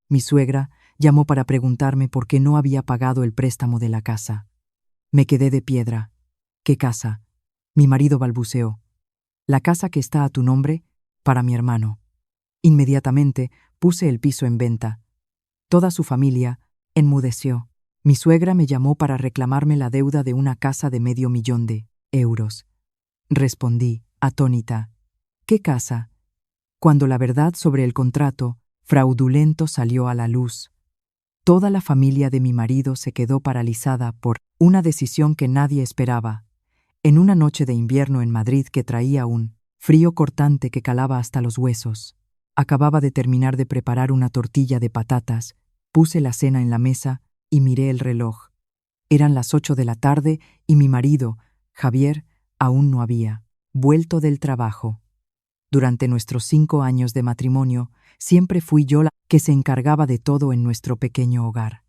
Mi suegra llamó para preguntarme por qué no había pagado el préstamo de la casa. Me quedé de piedra. ¿Qué casa? Mi marido balbuceó. La casa que está a tu nombre, para mi hermano. Inmediatamente puse el piso en venta. Toda su familia enmudeció. Mi suegra me llamó para reclamarme la deuda de una casa de $500,000. Respondí, atónita. ¿Qué casa? Cuando la verdad sobre el contrato fraudulento salió a la luz. Toda la familia de mi marido se quedó paralizada por una decisión que nadie esperaba. En una noche de invierno en Madrid que traía un frío cortante que calaba hasta los huesos, acababa de terminar de preparar una tortilla de patatas, puse la cena en la mesa y miré el reloj. Eran las 8 de la tarde y mi marido, Javier, aún no había vuelto del trabajo. Durante nuestros 5 años de matrimonio, siempre fui yo la que se encargaba de todo en nuestro pequeño hogar.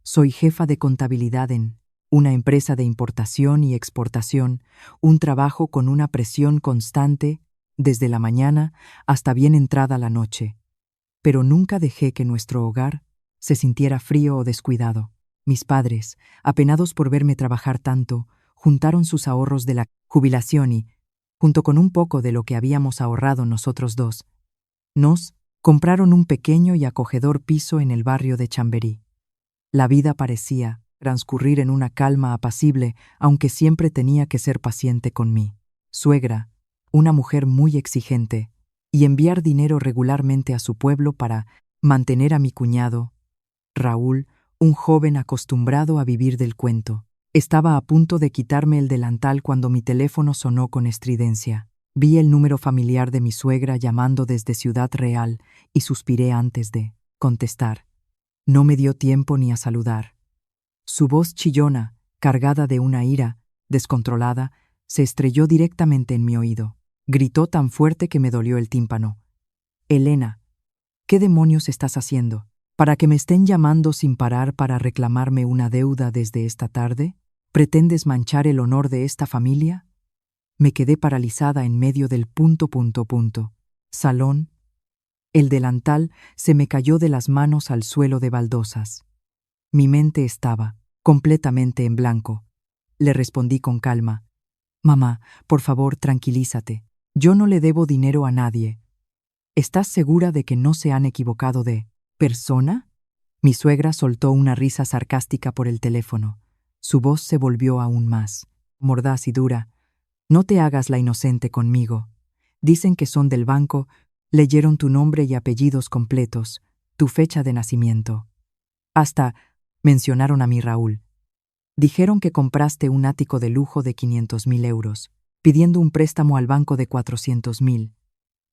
Soy jefa de contabilidad en una empresa de importación y exportación, un trabajo con una presión constante desde la mañana hasta bien entrada la noche. Pero nunca dejé que nuestro hogar se sintiera frío o descuidado. Mis padres, apenados por verme trabajar tanto, juntaron sus ahorros de la jubilación y, junto con un poco de lo que habíamos ahorrado nosotros dos, nos compraron un pequeño y acogedor piso en el barrio de Chamberí. La vida parecía transcurrir en una calma apacible, aunque siempre tenía que ser paciente con mi suegra, una mujer muy exigente, y enviar dinero regularmente a su pueblo para mantener a mi cuñado, Raúl, un joven acostumbrado a vivir del cuento. Estaba a punto de quitarme el delantal cuando mi teléfono sonó con estridencia. Vi el número familiar de mi suegra llamando desde Ciudad Real y suspiré antes de contestar. No me dio tiempo ni a saludar. Su voz chillona, cargada de una ira descontrolada, se estrelló directamente en mi oído. Gritó tan fuerte que me dolió el tímpano. «Elena, ¿qué demonios estás haciendo? ¿Para que me estén llamando sin parar para reclamarme una deuda desde esta tarde? ¿Pretendes manchar el honor de esta familia?» Me quedé paralizada en medio del ... salón. El delantal se me cayó de las manos al suelo de baldosas. Mi mente estaba completamente en blanco. Le respondí con calma. «Mamá, por favor, tranquilízate. Yo no le debo dinero a nadie. ¿Estás segura de que no se han equivocado de persona?» Mi suegra soltó una risa sarcástica por el teléfono. Su voz se volvió aún más mordaz y dura. «No te hagas la inocente conmigo. Dicen que son del banco, leyeron tu nombre y apellidos completos, tu fecha de nacimiento. Hasta mencionaron a mi Raúl. Dijeron que compraste un ático de lujo de €500,000, pidiendo un préstamo al banco de $400,000,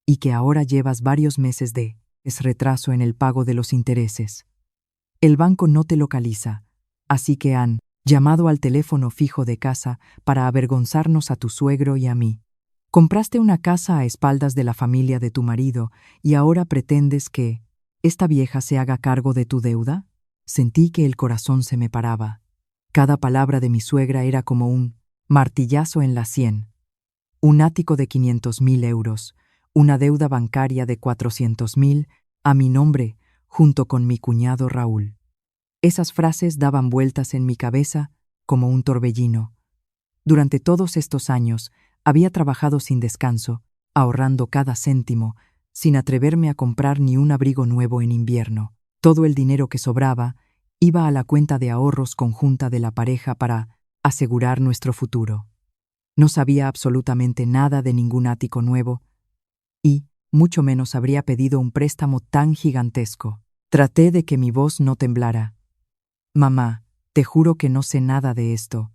y que ahora llevas varios meses de retraso en el pago de los intereses. El banco no te localiza, así que han llamado al teléfono fijo de casa para avergonzarnos a tu suegro y a mí. Compraste una casa a espaldas de la familia de tu marido y ahora pretendes que esta vieja se haga cargo de tu deuda». Sentí que el corazón se me paraba. Cada palabra de mi suegra era como un martillazo en la sien. Un ático de €500,000, una deuda bancaria de $400,000 a mi nombre, junto con mi cuñado Raúl. Esas frases daban vueltas en mi cabeza como un torbellino. Durante todos estos años había trabajado sin descanso, ahorrando cada céntimo, sin atreverme a comprar ni un abrigo nuevo en invierno. Todo el dinero que sobraba iba a la cuenta de ahorros conjunta de la pareja para asegurar nuestro futuro. No sabía absolutamente nada de ningún ático nuevo y, mucho menos, habría pedido un préstamo tan gigantesco. Traté de que mi voz no temblara. «Mamá, te juro que no sé nada de esto.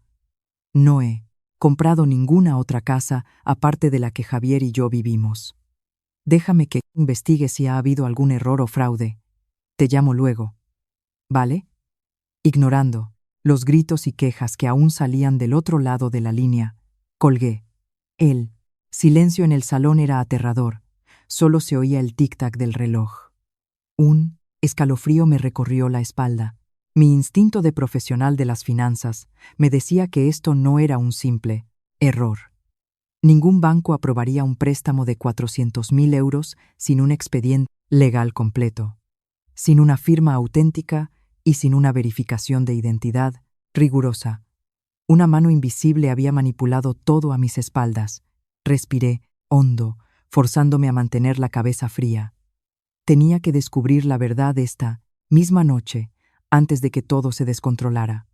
No he comprado ninguna otra casa aparte de la que Javier y yo vivimos. Déjame que investigue si ha habido algún error o fraude. Te llamo luego. ¿Vale?» Ignorando los gritos y quejas que aún salían del otro lado de la línea, colgué. El silencio en el salón era aterrador. Solo se oía el tic-tac del reloj. Un escalofrío me recorrió la espalda. Mi instinto de profesional de las finanzas me decía que esto no era un simple error. Ningún banco aprobaría un préstamo de €400,000 sin un expediente legal completo. sin una firma auténtica y sin una verificación de identidad rigurosa. Una mano invisible había manipulado todo a mis espaldas. Respiré hondo, forzándome a mantener la cabeza fría. Tenía que descubrir la verdad esta misma noche, antes de que todo se descontrolara.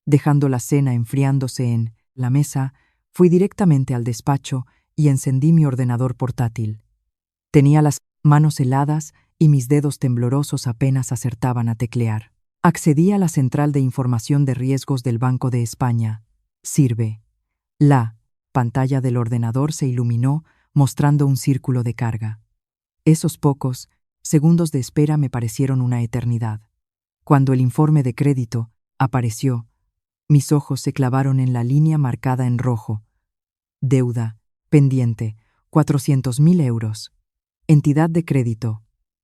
Dejando la cena enfriándose en la mesa, fui directamente al despacho y encendí mi ordenador portátil. Tenía las manos heladas y mis dedos temblorosos apenas acertaban a teclear. Accedí a la central de información de riesgos del Banco de España. Sirve. La pantalla del ordenador se iluminó, mostrando un círculo de carga. Esos pocos segundos de espera me parecieron una eternidad. Cuando el informe de crédito apareció, mis ojos se clavaron en la línea marcada en rojo. Deuda, pendiente, 400.000 euros. Entidad de crédito,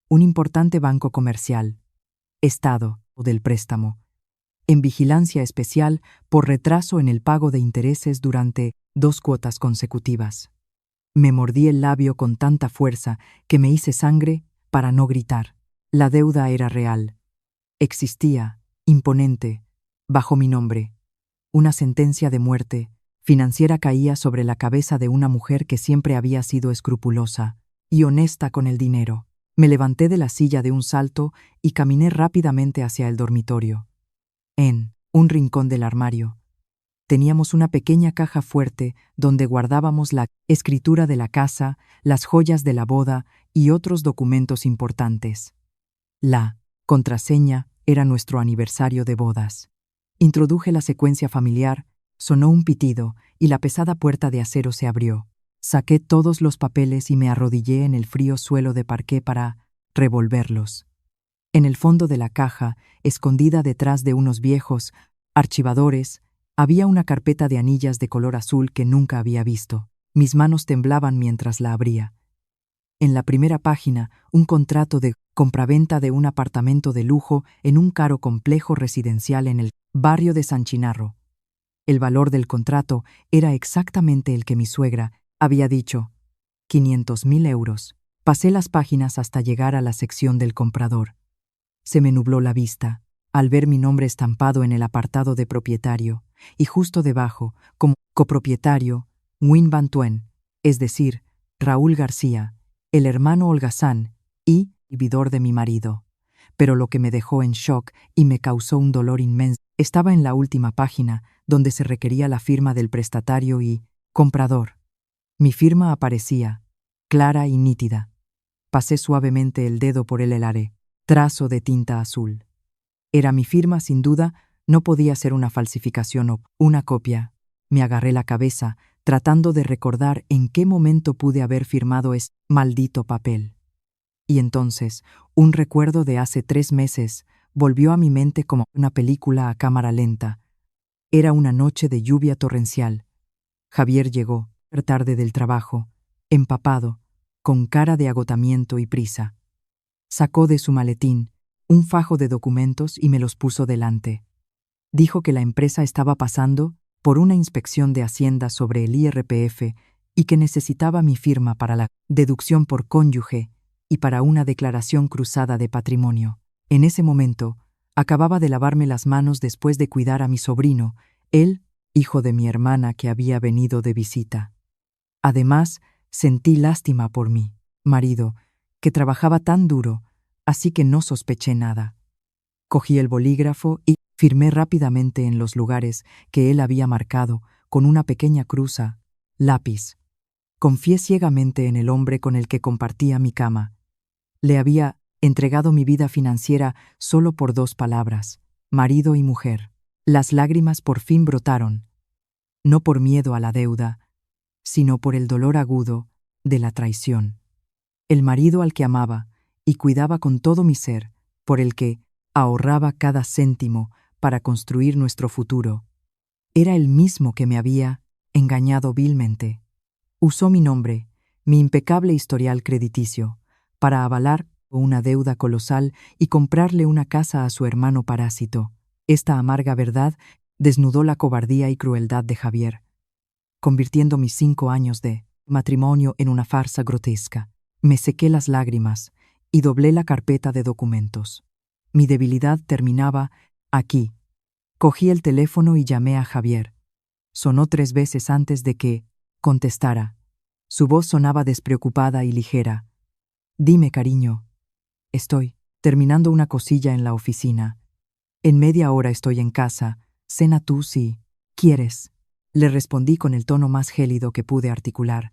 un importante banco comercial. Estado del préstamo. En vigilancia especial por retraso en el pago de intereses durante 2 cuotas consecutivas. Me mordí el labio con tanta fuerza que me hice sangre para no gritar. La deuda era real. Existía, imponente, bajo mi nombre. Una sentencia de muerte financiera caía sobre la cabeza de una mujer que siempre había sido escrupulosa y honesta con el dinero. Me levanté de la silla de un salto y caminé rápidamente hacia el dormitorio. En un rincón del armario, teníamos una pequeña caja fuerte donde guardábamos la escritura de la casa, las joyas de la boda y otros documentos importantes. La contraseña era nuestro aniversario de bodas. Introduje la secuencia familiar, sonó un pitido y la pesada puerta de acero se abrió. Saqué todos los papeles y me arrodillé en el frío suelo de parqué para revolverlos. En el fondo de la caja, escondida detrás de unos viejos archivadores, había una carpeta de anillas de color azul que nunca había visto. Mis manos temblaban mientras la abría. En la primera página, un contrato de compraventa de un apartamento de lujo en un caro complejo residencial en el barrio de San Chinarro. El valor del contrato era exactamente el que mi suegra había dicho, 500.000 euros. Pasé las páginas hasta llegar a la sección del comprador. Se me nubló la vista al ver mi nombre estampado en el apartado de propietario y justo debajo, como copropietario, Win Van Tuen, es decir, Raúl García, el hermano holgazán y vividor de mi marido. Pero lo que me dejó en shock y me causó un dolor inmenso estaba en la última página, donde se requería la firma del prestatario y comprador. Mi firma aparecía, clara y nítida. Pasé suavemente el dedo por el helaré, trazo de tinta azul. Era mi firma, sin duda, no podía ser una falsificación o una copia. Me agarré la cabeza, tratando de recordar en qué momento pude haber firmado ese maldito papel. Y entonces, un recuerdo de hace 3 meses volvió a mi mente como una película a cámara lenta. Era una noche de lluvia torrencial. Javier llegó, tarde del trabajo, empapado, con cara de agotamiento y prisa. Sacó de su maletín un fajo de documentos y me los puso delante. Dijo que la empresa estaba pasando por una inspección de Hacienda sobre el IRPF y que necesitaba mi firma para la deducción por cónyuge y para una declaración cruzada de patrimonio. En ese momento, acababa de lavarme las manos después de cuidar a mi sobrino, él, hijo de mi hermana que había venido de visita. Además, sentí lástima por mi marido, que trabajaba tan duro, así que no sospeché nada. Cogí el bolígrafo y firmé rápidamente en los lugares que él había marcado con una pequeña cruza, lápiz. Confié ciegamente en el hombre con el que compartía mi cama. Le había entregado mi vida financiera solo por 2 palabras, marido y mujer. Las lágrimas por fin brotaron, no por miedo a la deuda, sino por el dolor agudo de la traición. El marido al que amaba y cuidaba con todo mi ser, por el que ahorraba cada céntimo para construir nuestro futuro, era el mismo que me había engañado vilmente. Usó mi nombre, mi impecable historial crediticio, para avalar una deuda colosal y comprarle una casa a su hermano parásito. Esta amarga verdad desnudó la cobardía y crueldad de Javier, convirtiendo mis 5 años de matrimonio en una farsa grotesca. Me sequé las lágrimas y doblé la carpeta de documentos. Mi debilidad terminaba aquí. Cogí el teléfono y llamé a Javier. Sonó 3 veces antes de que contestara. Su voz sonaba despreocupada y ligera. Dime, cariño. Estoy terminando una cosilla en la oficina. En media hora estoy en casa. Cena tú si quieres. Le respondí con el tono más gélido que pude articular.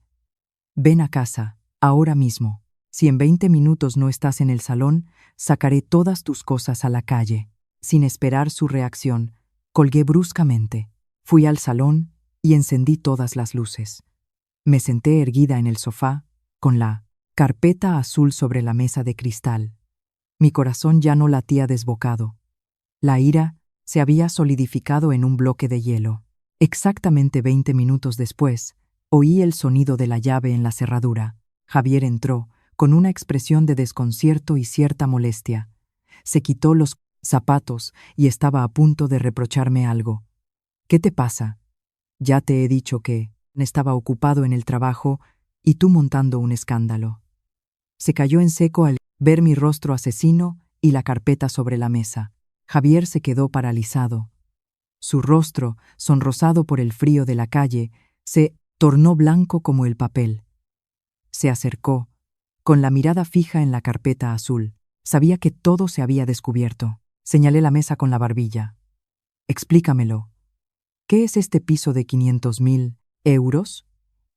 Ven a casa, ahora mismo. Si en 20 minutos no estás en el salón, sacaré todas tus cosas a la calle. Sin esperar su reacción, colgué bruscamente. Fui al salón y encendí todas las luces. Me senté erguida en el sofá, con la carpeta azul sobre la mesa de cristal. Mi corazón ya no latía desbocado. La ira se había solidificado en un bloque de hielo. Exactamente 20 minutos después, oí el sonido de la llave en la cerradura. Javier entró, con una expresión de desconcierto y cierta molestia. Se quitó los zapatos y estaba a punto de reprocharme algo. ¿Qué te pasa? Ya te he dicho que estaba ocupado en el trabajo y tú montando un escándalo. Se cayó en seco al ver mi rostro asesino y la carpeta sobre la mesa. Javier se quedó paralizado. Su rostro, sonrosado por el frío de la calle, se tornó blanco como el papel. Se acercó, con la mirada fija en la carpeta azul. Sabía que todo se había descubierto. Señalé la mesa con la barbilla. Explícamelo. ¿Qué es este piso de 500.000 euros?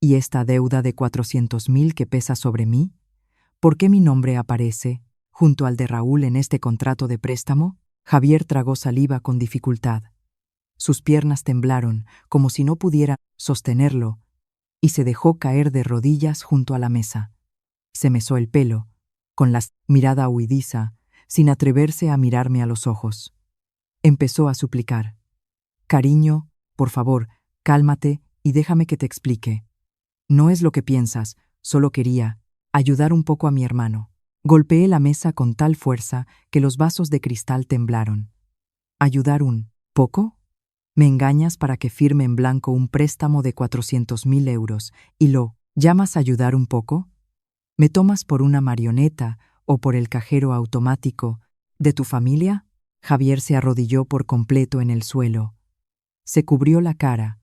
¿Y esta deuda de 400.000 que pesa sobre mí? ¿Por qué mi nombre aparece, junto al de Raúl en este contrato de préstamo? Javier tragó saliva con dificultad. Sus piernas temblaron, como si no pudiera sostenerlo, y se dejó caer de rodillas junto a la mesa. Se mesó el pelo, con la mirada huidiza, sin atreverse a mirarme a los ojos. Empezó a suplicar. Cariño, por favor, cálmate y déjame que te explique. No es lo que piensas, solo quería ayudar un poco a mi hermano. Golpeé la mesa con tal fuerza que los vasos de cristal temblaron. ¿Ayudar un poco? Me engañas para que firme en blanco un préstamo de 400.000 euros y lo llamas ayudar un poco. ¿Me tomas por una marioneta o por el cajero automático de tu familia? Javier se arrodilló por completo en el suelo. Se cubrió la cara.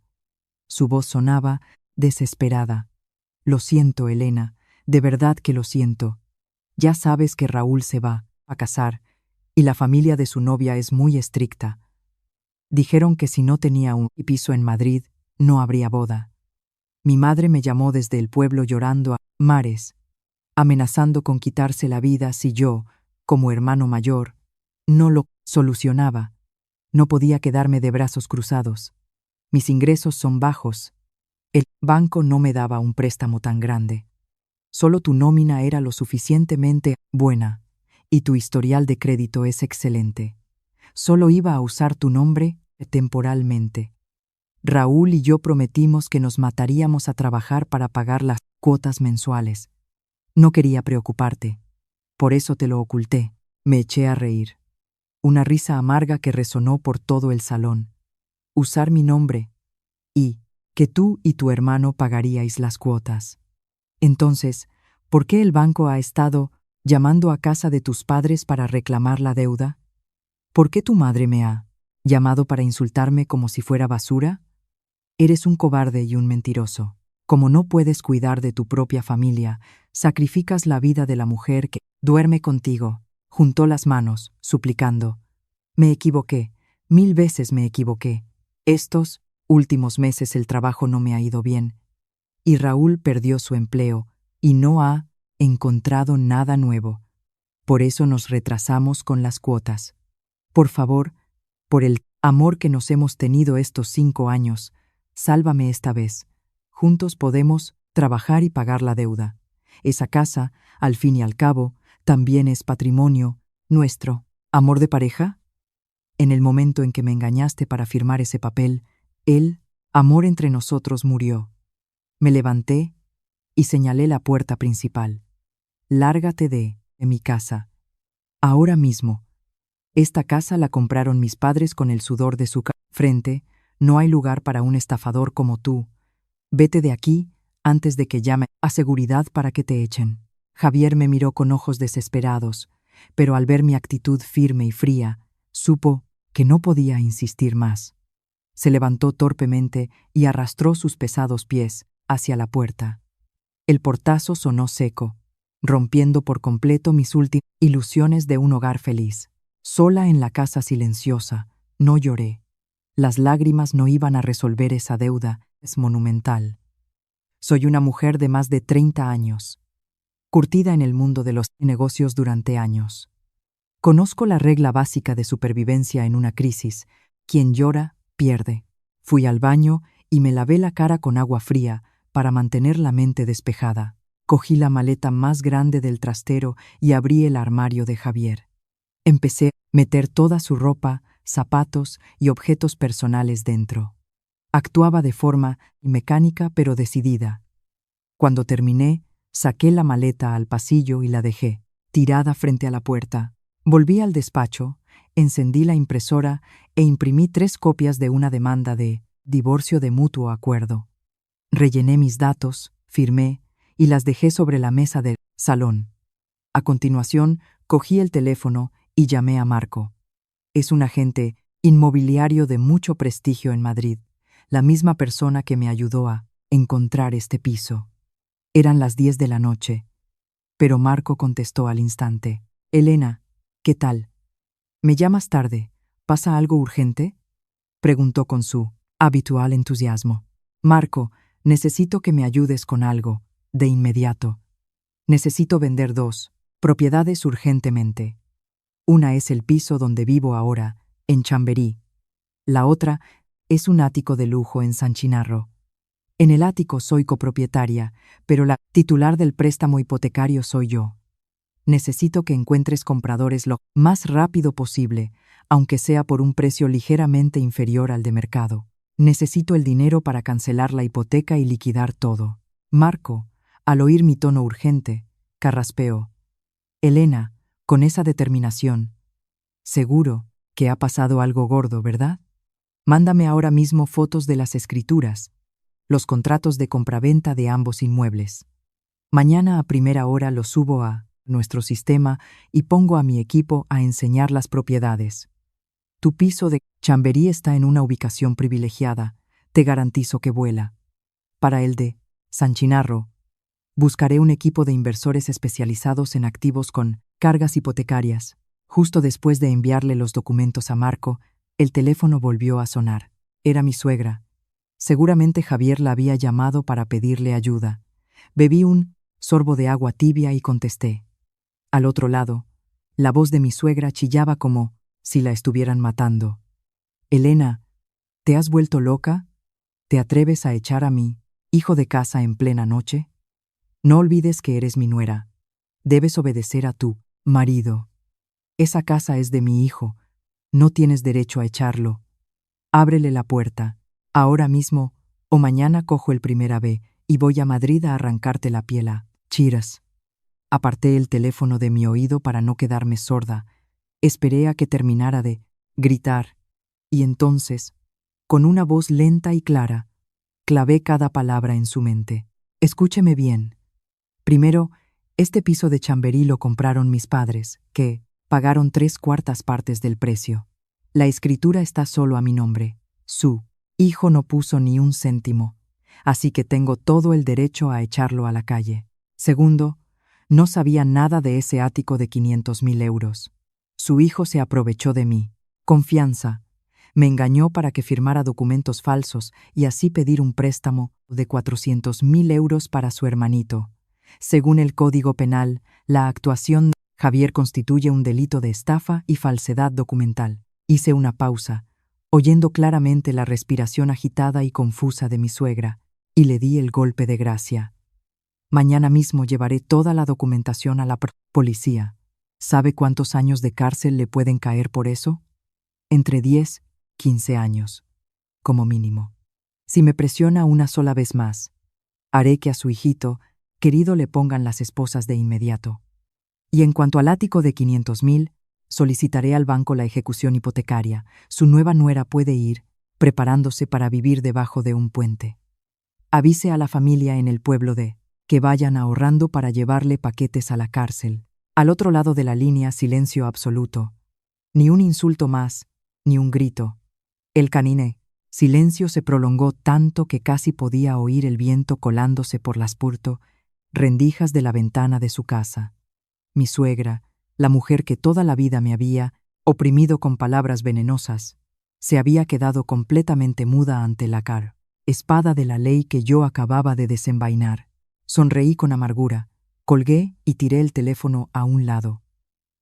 Su voz sonaba desesperada. Lo siento, Elena, de verdad que lo siento. Ya sabes que Raúl se va a casar y la familia de su novia es muy estricta. Dijeron que si no tenía un piso en Madrid, no habría boda. Mi madre me llamó desde el pueblo llorando a mares, amenazando con quitarse la vida si yo, como hermano mayor, no lo solucionaba. No podía quedarme de brazos cruzados. Mis ingresos son bajos. El banco no me daba un préstamo tan grande. Solo tu nómina era lo suficientemente buena, y tu historial de crédito es excelente. Solo iba a usar tu nombre temporalmente. Raúl y yo prometimos que nos mataríamos a trabajar para pagar las cuotas mensuales. No quería preocuparte. Por eso te lo oculté. Me eché a reír. Una risa amarga que resonó por todo el salón. Usar mi nombre y que tú y tu hermano pagaríais las cuotas. Entonces, ¿por qué el banco ha estado llamando a casa de tus padres para reclamar la deuda? ¿Por qué tu madre me ha llamado para insultarme como si fuera basura? Eres un cobarde y un mentiroso. Como no puedes cuidar de tu propia familia, sacrificas la vida de la mujer que duerme contigo. Juntó las manos, suplicando. Me equivoqué, 1000 veces me equivoqué. Estos últimos meses el trabajo no me ha ido bien. Y Raúl perdió su empleo y no ha encontrado nada nuevo. Por eso nos retrasamos con las cuotas. Por favor, por el amor que nos hemos tenido estos 5 años, sálvame esta vez. Juntos podemos trabajar y pagar la deuda. Esa casa, al fin y al cabo, también es patrimonio nuestro. ¿Amor de pareja? En el momento en que me engañaste para firmar ese papel, el amor entre nosotros murió. Me levanté y señalé la puerta principal. Lárgate de mi casa. Ahora mismo. Esta casa la compraron mis padres con el sudor de su frente. No hay lugar para un estafador como tú. Vete de aquí antes de que llame a seguridad para que te echen. Javier me miró con ojos desesperados, pero al ver mi actitud firme y fría, supo que no podía insistir más. Se levantó torpemente y arrastró sus pesados pies hacia la puerta. El portazo sonó seco, rompiendo por completo mis últimas ilusiones de un hogar feliz. Sola en la casa silenciosa, no lloré. Las lágrimas no iban a resolver esa deuda, es monumental. Soy una mujer de más de 30 años, curtida en el mundo de los negocios durante años. Conozco la regla básica de supervivencia en una crisis: quien llora, pierde. Fui al baño y me lavé la cara con agua fría para mantener la mente despejada. Cogí la maleta más grande del trastero y abrí el armario de Javier. Empecé a meter toda su ropa, zapatos y objetos personales dentro. Actuaba de forma mecánica pero decidida. Cuando terminé, saqué la maleta al pasillo y la dejé, tirada frente a la puerta. Volví al despacho, encendí la impresora e imprimí 3 copias de una demanda de divorcio de mutuo acuerdo. Rellené mis datos, firmé y las dejé sobre la mesa del salón. A continuación, cogí el teléfono y llamé a Marco. Es un agente inmobiliario de mucho prestigio en Madrid, la misma persona que me ayudó a encontrar este piso. Eran las 10 de la noche, pero Marco contestó al instante. Elena, ¿qué tal? ¿Me llamas tarde? ¿Pasa algo urgente?, preguntó con su habitual entusiasmo. Marco, necesito que me ayudes con algo, de inmediato. Necesito vender 2 propiedades urgentemente. Una es el piso donde vivo ahora, en Chamberí. La otra es un ático de lujo en San Chinarro. En el ático soy copropietaria, pero la titular del préstamo hipotecario soy yo. Necesito que encuentres compradores lo más rápido posible, aunque sea por un precio ligeramente inferior al de mercado. Necesito el dinero para cancelar la hipoteca y liquidar todo. Marco, al oír mi tono urgente, carraspeó. Elena, con esa determinación, seguro que ha pasado algo gordo, ¿verdad? Mándame ahora mismo fotos de las escrituras, los contratos de compraventa de ambos inmuebles. Mañana a primera hora los subo a nuestro sistema y pongo a mi equipo a enseñar las propiedades. Tu piso de Chamberí está en una ubicación privilegiada, te garantizo que vuela. Para el de San Chinarro, buscaré un equipo de inversores especializados en activos con cargas hipotecarias. Justo después de enviarle los documentos a Marco, el teléfono volvió a sonar. Era mi suegra. Seguramente Javier la había llamado para pedirle ayuda. Bebí un sorbo de agua tibia y contesté. Al otro lado, la voz de mi suegra chillaba como si la estuvieran matando. Elena, ¿te has vuelto loca? ¿Te atreves a echar a mi hijo de casa en plena noche? No olvides que eres mi nuera. Debes obedecer a tu marido. Esa casa es de mi hijo. No tienes derecho a echarlo. Ábrele la puerta, ahora mismo, o mañana cojo el primer ave y voy a Madrid a arrancarte la piel a chiras. Aparté el teléfono de mi oído para no quedarme sorda. Esperé a que terminara de gritar, y entonces, con una voz lenta y clara, clavé cada palabra en su mente. Escúcheme bien. Primero, este piso de Chamberí lo compraron mis padres, que pagaron 3/4 partes del precio. La escritura está solo a mi nombre. Su hijo no puso ni un céntimo, así que tengo todo el derecho a echarlo a la calle. Segundo, no sabía nada de ese ático de 500.000 euros. Su hijo se aprovechó de mi confianza. Me engañó para que firmara documentos falsos y así pedir un préstamo de 400.000 euros para su hermanito. Según el Código Penal, la actuación de Javier constituye un delito de estafa y falsedad documental. Hice una pausa, oyendo claramente la respiración agitada y confusa de mi suegra, y le di el golpe de gracia. Mañana mismo llevaré toda la documentación a la policía. ¿Sabe cuántos años de cárcel le pueden caer por eso? Entre 10 y 15 años, como mínimo. Si me presiona una sola vez más, haré que a su hijito querido le pongan las esposas de inmediato. Y en cuanto al ático de 500.000, solicitaré al banco la ejecución hipotecaria. Su nueva nuera puede ir preparándose para vivir debajo de un puente. Avise a la familia en el pueblo de que vayan ahorrando para llevarle paquetes a la cárcel. Al otro lado de la línea, silencio absoluto. Ni un insulto más, ni un grito. El caniné. Silencio se prolongó tanto que casi podía oír el viento colándose por las rendijas de la ventana de su casa. Mi suegra, la mujer que toda la vida me había oprimido con palabras venenosas, se había quedado completamente muda ante la espada de la ley que yo acababa de desenvainar. Sonreí con amargura, colgué y tiré el teléfono a un lado.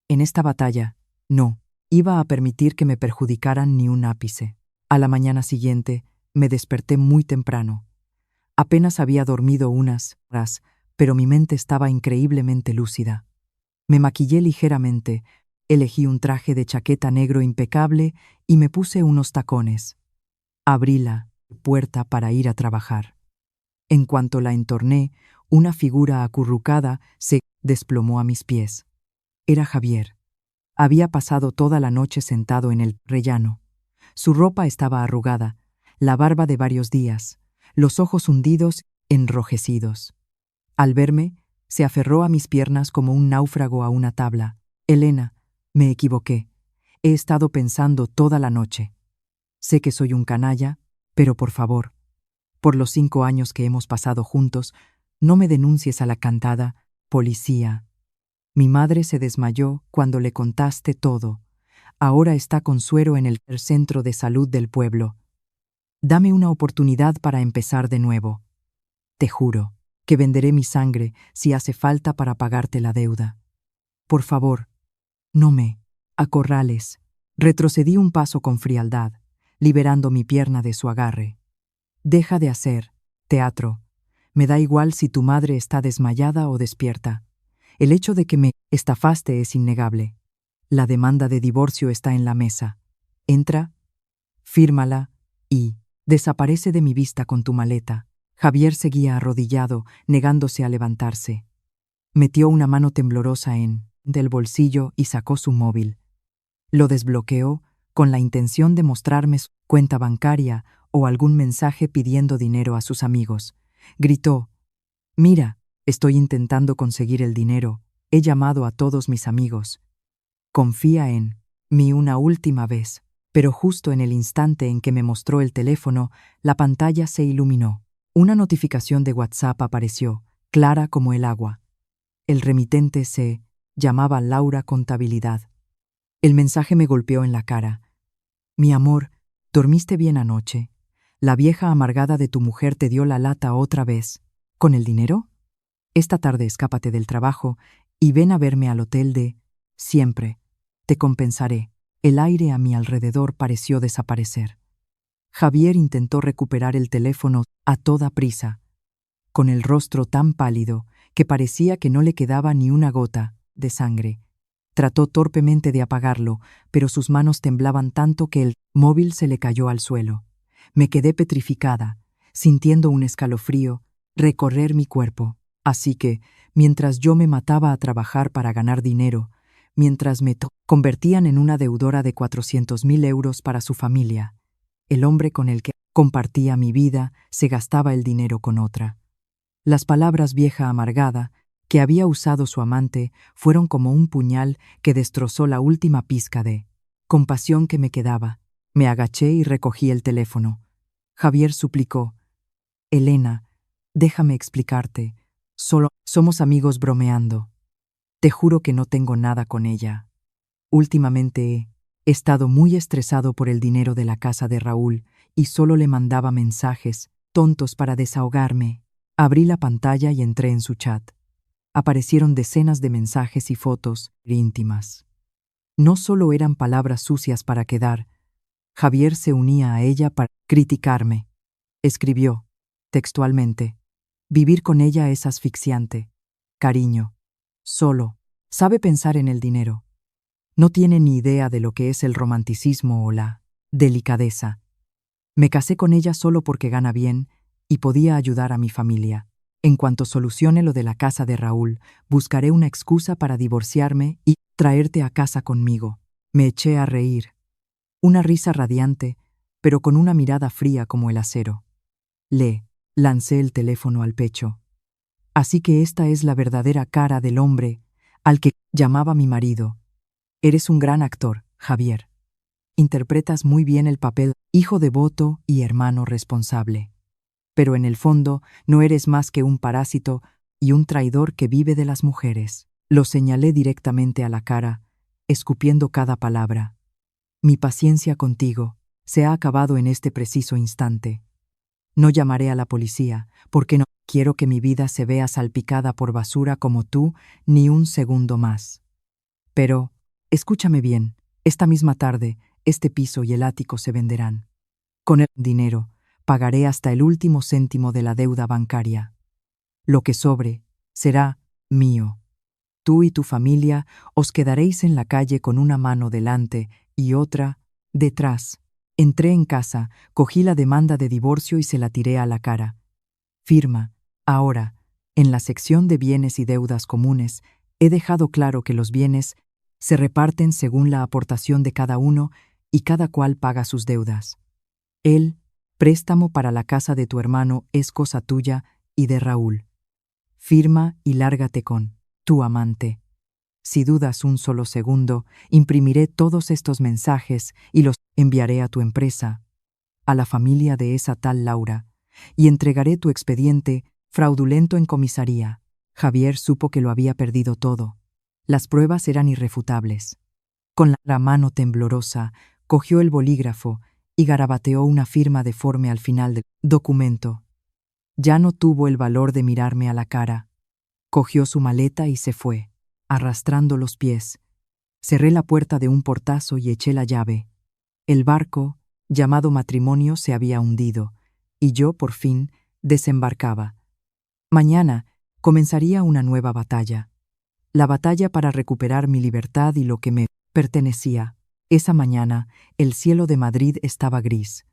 En esta batalla, no iba a permitir que me perjudicaran ni un ápice. A la mañana siguiente, me desperté muy temprano. Apenas había dormido unas horas, pero mi mente estaba increíblemente lúcida. Me maquillé ligeramente, elegí un traje de chaqueta negro impecable y me puse unos tacones. Abrí la puerta para ir a trabajar. En cuanto la entorné, una figura acurrucada se desplomó a mis pies. Era Javier. Había pasado toda la noche sentado en el rellano. Su ropa estaba arrugada, la barba de varios días, los ojos hundidos, enrojecidos. Al verme, se aferró a mis piernas como un náufrago a una tabla. Elena, me equivoqué. He estado pensando toda la noche. Sé que soy un canalla, pero por favor, por los 5 años que hemos pasado juntos, no me denuncies a la cantada policía. Mi madre se desmayó cuando le contaste todo. Ahora está con suero en el centro de salud del pueblo. Dame una oportunidad para empezar de nuevo. Te juro que venderé mi sangre si hace falta para pagarte la deuda. Por favor, no me acorrales. Retrocedí un paso con frialdad, liberando mi pierna de su agarre. Deja de hacer teatro. Me da igual si tu madre está desmayada o despierta. El hecho de que me estafaste es innegable. La demanda de divorcio está en la mesa. Entra, fírmala y desaparece de mi vista con tu maleta. Javier seguía arrodillado, negándose a levantarse. Metió una mano temblorosa del bolsillo y sacó su móvil. Lo desbloqueó con la intención de mostrarme su cuenta bancaria o algún mensaje pidiendo dinero a sus amigos. Gritó: «Mira, estoy intentando conseguir el dinero. He llamado a todos mis amigos. Confía en mí una última vez». Pero justo en el instante en que me mostró el teléfono, la pantalla se iluminó. Una notificación de WhatsApp apareció, clara como el agua. El remitente se llamaba Laura Contabilidad. El mensaje me golpeó en la cara. «Mi amor, ¿dormiste bien anoche? La vieja amargada de tu mujer te dio la lata otra vez. ¿Con el dinero? Esta tarde escápate del trabajo y ven a verme al hotel de siempre. Te compensaré». El aire a mi alrededor pareció desaparecer. Javier intentó recuperar el teléfono a toda prisa, con el rostro tan pálido que parecía que no le quedaba ni una gota de sangre. Trató torpemente de apagarlo, pero sus manos temblaban tanto que el móvil se le cayó al suelo. Me quedé petrificada, sintiendo un escalofrío recorrer mi cuerpo. Así que, mientras yo me mataba a trabajar para ganar dinero, mientras me convertían en una deudora de 400.000 euros para su familia, el hombre con el que compartía mi vida se gastaba el dinero con otra. Las palabras vieja amargada que había usado su amante fueron como un puñal que destrozó la última pizca de compasión que me quedaba. Me agaché y recogí el teléfono. Javier suplicó: «Elena, déjame explicarte. Solo somos amigos bromeando. Te juro que no tengo nada con ella. Últimamente he estado muy estresado por el dinero de la casa de Raúl y solo le mandaba mensajes tontos para desahogarme». Abrí la pantalla y entré en su chat. Aparecieron decenas de mensajes y fotos íntimas. No solo eran palabras sucias para quedar. Javier se unía a ella para criticarme. Escribió, textualmente: «Vivir con ella es asfixiante. Cariño. Solo sabe pensar en el dinero. No tiene ni idea de lo que es el romanticismo o la delicadeza. Me casé con ella solo porque gana bien y podía ayudar a mi familia. En cuanto solucione lo de la casa de Raúl, buscaré una excusa para divorciarme y traerte a casa conmigo». Me eché a reír. Una risa radiante, pero con una mirada fría como el acero. Le lancé el teléfono al pecho. Así que esta es la verdadera cara del hombre al que llamaba mi marido. Eres un gran actor, Javier. Interpretas muy bien el papel hijo devoto y hermano responsable. Pero en el fondo no eres más que un parásito y un traidor que vive de las mujeres. Lo señalé directamente a la cara, escupiendo cada palabra. Mi paciencia contigo se ha acabado en este preciso instante. No llamaré a la policía, porque no quiero que mi vida se vea salpicada por basura como tú ni un segundo más. Pero, escúchame bien, esta misma tarde, este piso y el ático se venderán. Con el dinero, pagaré hasta el último céntimo de la deuda bancaria. Lo que sobre será mío. Tú y tu familia os quedaréis en la calle con una mano delante y otra detrás. Entré en casa, cogí la demanda de divorcio y se la tiré a la cara. Firma. Ahora, en la sección de bienes y deudas comunes, he dejado claro que los bienes se reparten según la aportación de cada uno y cada cual paga sus deudas. El préstamo para la casa de tu hermano es cosa tuya y de Raúl. Firma y lárgate con tu amante. Si dudas un solo segundo, imprimiré todos estos mensajes y los enviaré a tu empresa, a la familia de esa tal Laura, y entregaré tu expediente fraudulento en comisaría. Javier supo que lo había perdido todo. Las pruebas eran irrefutables. Con la mano temblorosa, cogió el bolígrafo y garabateó una firma deforme al final del documento. Ya no tuvo el valor de mirarme a la cara. Cogió su maleta y se fue, arrastrando los pies. Cerré la puerta de un portazo y eché la llave. El barco, llamado matrimonio, se había hundido, y yo, por fin, desembarcaba. Mañana comenzaría una nueva batalla. La batalla para recuperar mi libertad y lo que me pertenecía. Esa mañana, el cielo de Madrid estaba gris.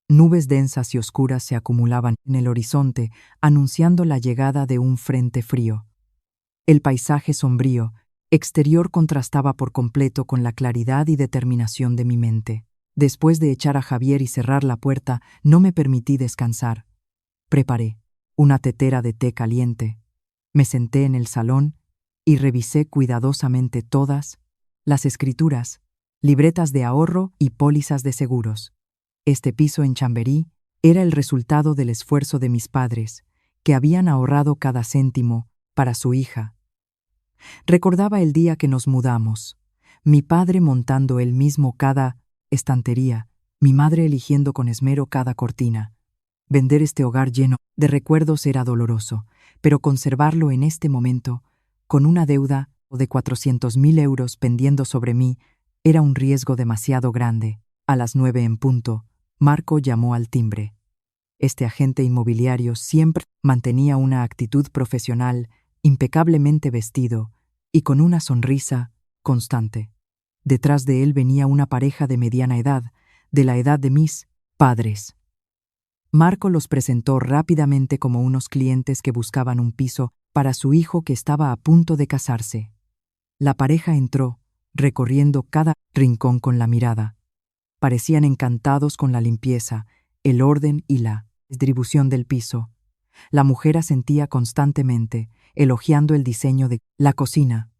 Nubes densas y oscuras se acumulaban en el horizonte, anunciando la llegada de un frente frío. El paisaje sombrío exterior contrastaba por completo con la claridad y determinación de mi mente. Después de echar a Javier y cerrar la puerta, no me permití descansar. Preparé una tetera de té caliente. Me senté en el salón y revisé cuidadosamente todas las escrituras, libretas de ahorro y pólizas de seguros. Este piso en Chamberí era el resultado del esfuerzo de mis padres, que habían ahorrado cada céntimo para su hija. Recordaba el día que nos mudamos, mi padre montando él mismo cada estantería, mi madre eligiendo con esmero cada cortina. Vender este hogar lleno de recuerdos era doloroso, pero conservarlo en este momento, con una deuda de 400.000 euros pendiendo sobre mí, era un riesgo demasiado grande. A las 9 en punto, Marco llamó al timbre. Este agente inmobiliario siempre mantenía una actitud profesional, impecablemente vestido y con una sonrisa constante. Detrás de él venía una pareja de mediana edad, de la edad de mis padres. Marco los presentó rápidamente como unos clientes que buscaban un piso para su hijo que estaba a punto de casarse. La pareja entró, recorriendo cada rincón con la mirada. Parecían encantados con la limpieza, el orden y la distribución del piso. La mujer asentía constantemente, elogiando el diseño de la cocina.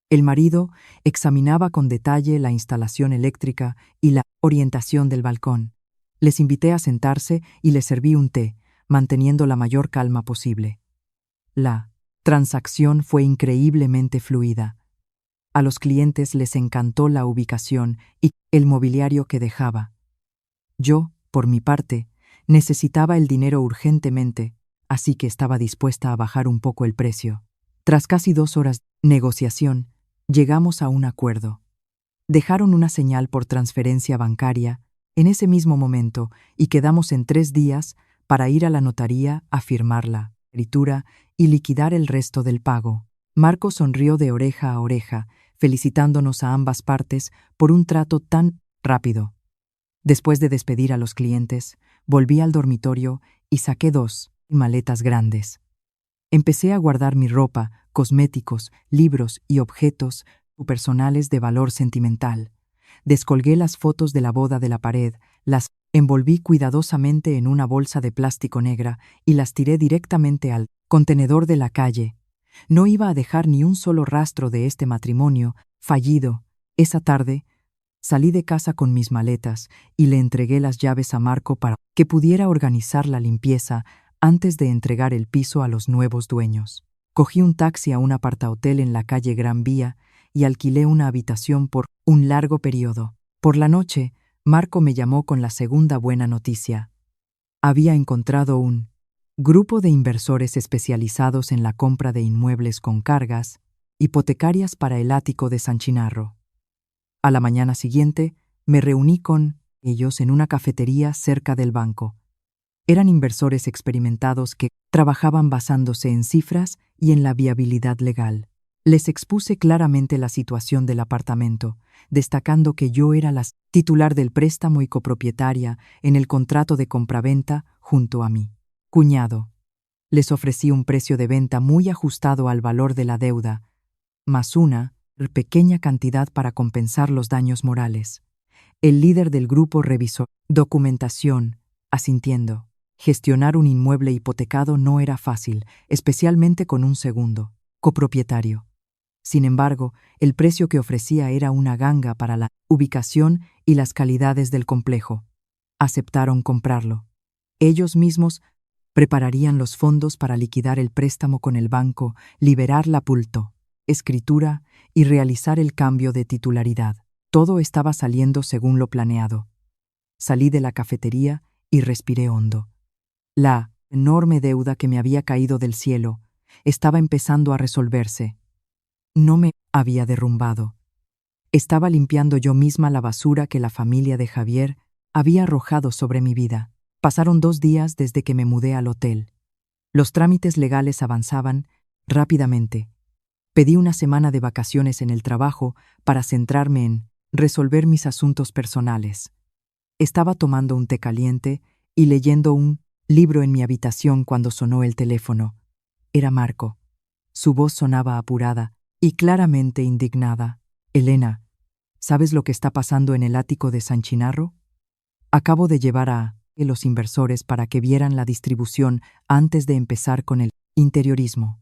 El marido examinaba con detalle la instalación eléctrica y la orientación del balcón. Les invité a sentarse y les serví un té, manteniendo la mayor calma posible. La transacción fue increíblemente fluida. A los clientes les encantó la ubicación y el mobiliario que dejaba. Yo, por mi parte, necesitaba el dinero urgentemente, así que estaba dispuesta a bajar un poco el precio. Tras casi 2 horas de negociación, llegamos a un acuerdo. Dejaron una señal por transferencia bancaria en ese mismo momento y quedamos en 3 días para ir a la notaría a firmar la escritura y liquidar el resto del pago. Marco sonrió de oreja a oreja, felicitándonos a ambas partes por un trato tan rápido. Después de despedir a los clientes, volví al dormitorio y saqué 2 maletas grandes. Empecé a guardar mi ropa, cosméticos, libros y objetos personales de valor sentimental. Descolgué las fotos de la boda de la pared, las envolví cuidadosamente en una bolsa de plástico negra y las tiré directamente al contenedor de la calle. No iba a dejar ni un solo rastro de este matrimonio fallido. Esa tarde, salí de casa con mis maletas y le entregué las llaves a Marco para que pudiera organizar la limpieza antes de entregar el piso a los nuevos dueños. Cogí un taxi a un apartahotel en la calle Gran Vía y alquilé una habitación por un largo periodo. Por la noche, Marco me llamó con la segunda buena noticia. Había encontrado un grupo de inversores especializados en la compra de inmuebles con cargas hipotecarias para el ático de San Chinarro. A la mañana siguiente, me reuní con ellos en una cafetería cerca del banco. Eran inversores experimentados que trabajaban basándose en cifras y en la viabilidad legal. Les expuse claramente la situación del apartamento, destacando que yo era la titular del préstamo y copropietaria en el contrato de compraventa junto a mi cuñado. Les ofrecí un precio de venta muy ajustado al valor de la deuda, más una pequeña cantidad para compensar los daños morales. El líder del grupo revisó documentación, asintiendo. Gestionar un inmueble hipotecado no era fácil, especialmente con un segundo copropietario. Sin embargo, el precio que ofrecía era una ganga para la ubicación y las calidades del complejo. Aceptaron comprarlo. Ellos mismos prepararían los fondos para liquidar el préstamo con el banco, liberar la pulto, escritura y realizar el cambio de titularidad. Todo estaba saliendo según lo planeado. Salí de la cafetería y respiré hondo. La enorme deuda que me había caído del cielo estaba empezando a resolverse. No me había derrumbado. Estaba limpiando yo misma la basura que la familia de Javier había arrojado sobre mi vida. Pasaron 2 días desde que me mudé al hotel. Los trámites legales avanzaban rápidamente. Pedí una semana de vacaciones en el trabajo para centrarme en resolver mis asuntos personales. Estaba tomando un té caliente y leyendo un libro en mi habitación cuando sonó el teléfono. Era Marco. Su voz sonaba apurada y claramente indignada. Elena, ¿sabes lo que está pasando en el ático de San Chinarro? Acabo de llevar a los inversores para que vieran la distribución antes de empezar con el interiorismo.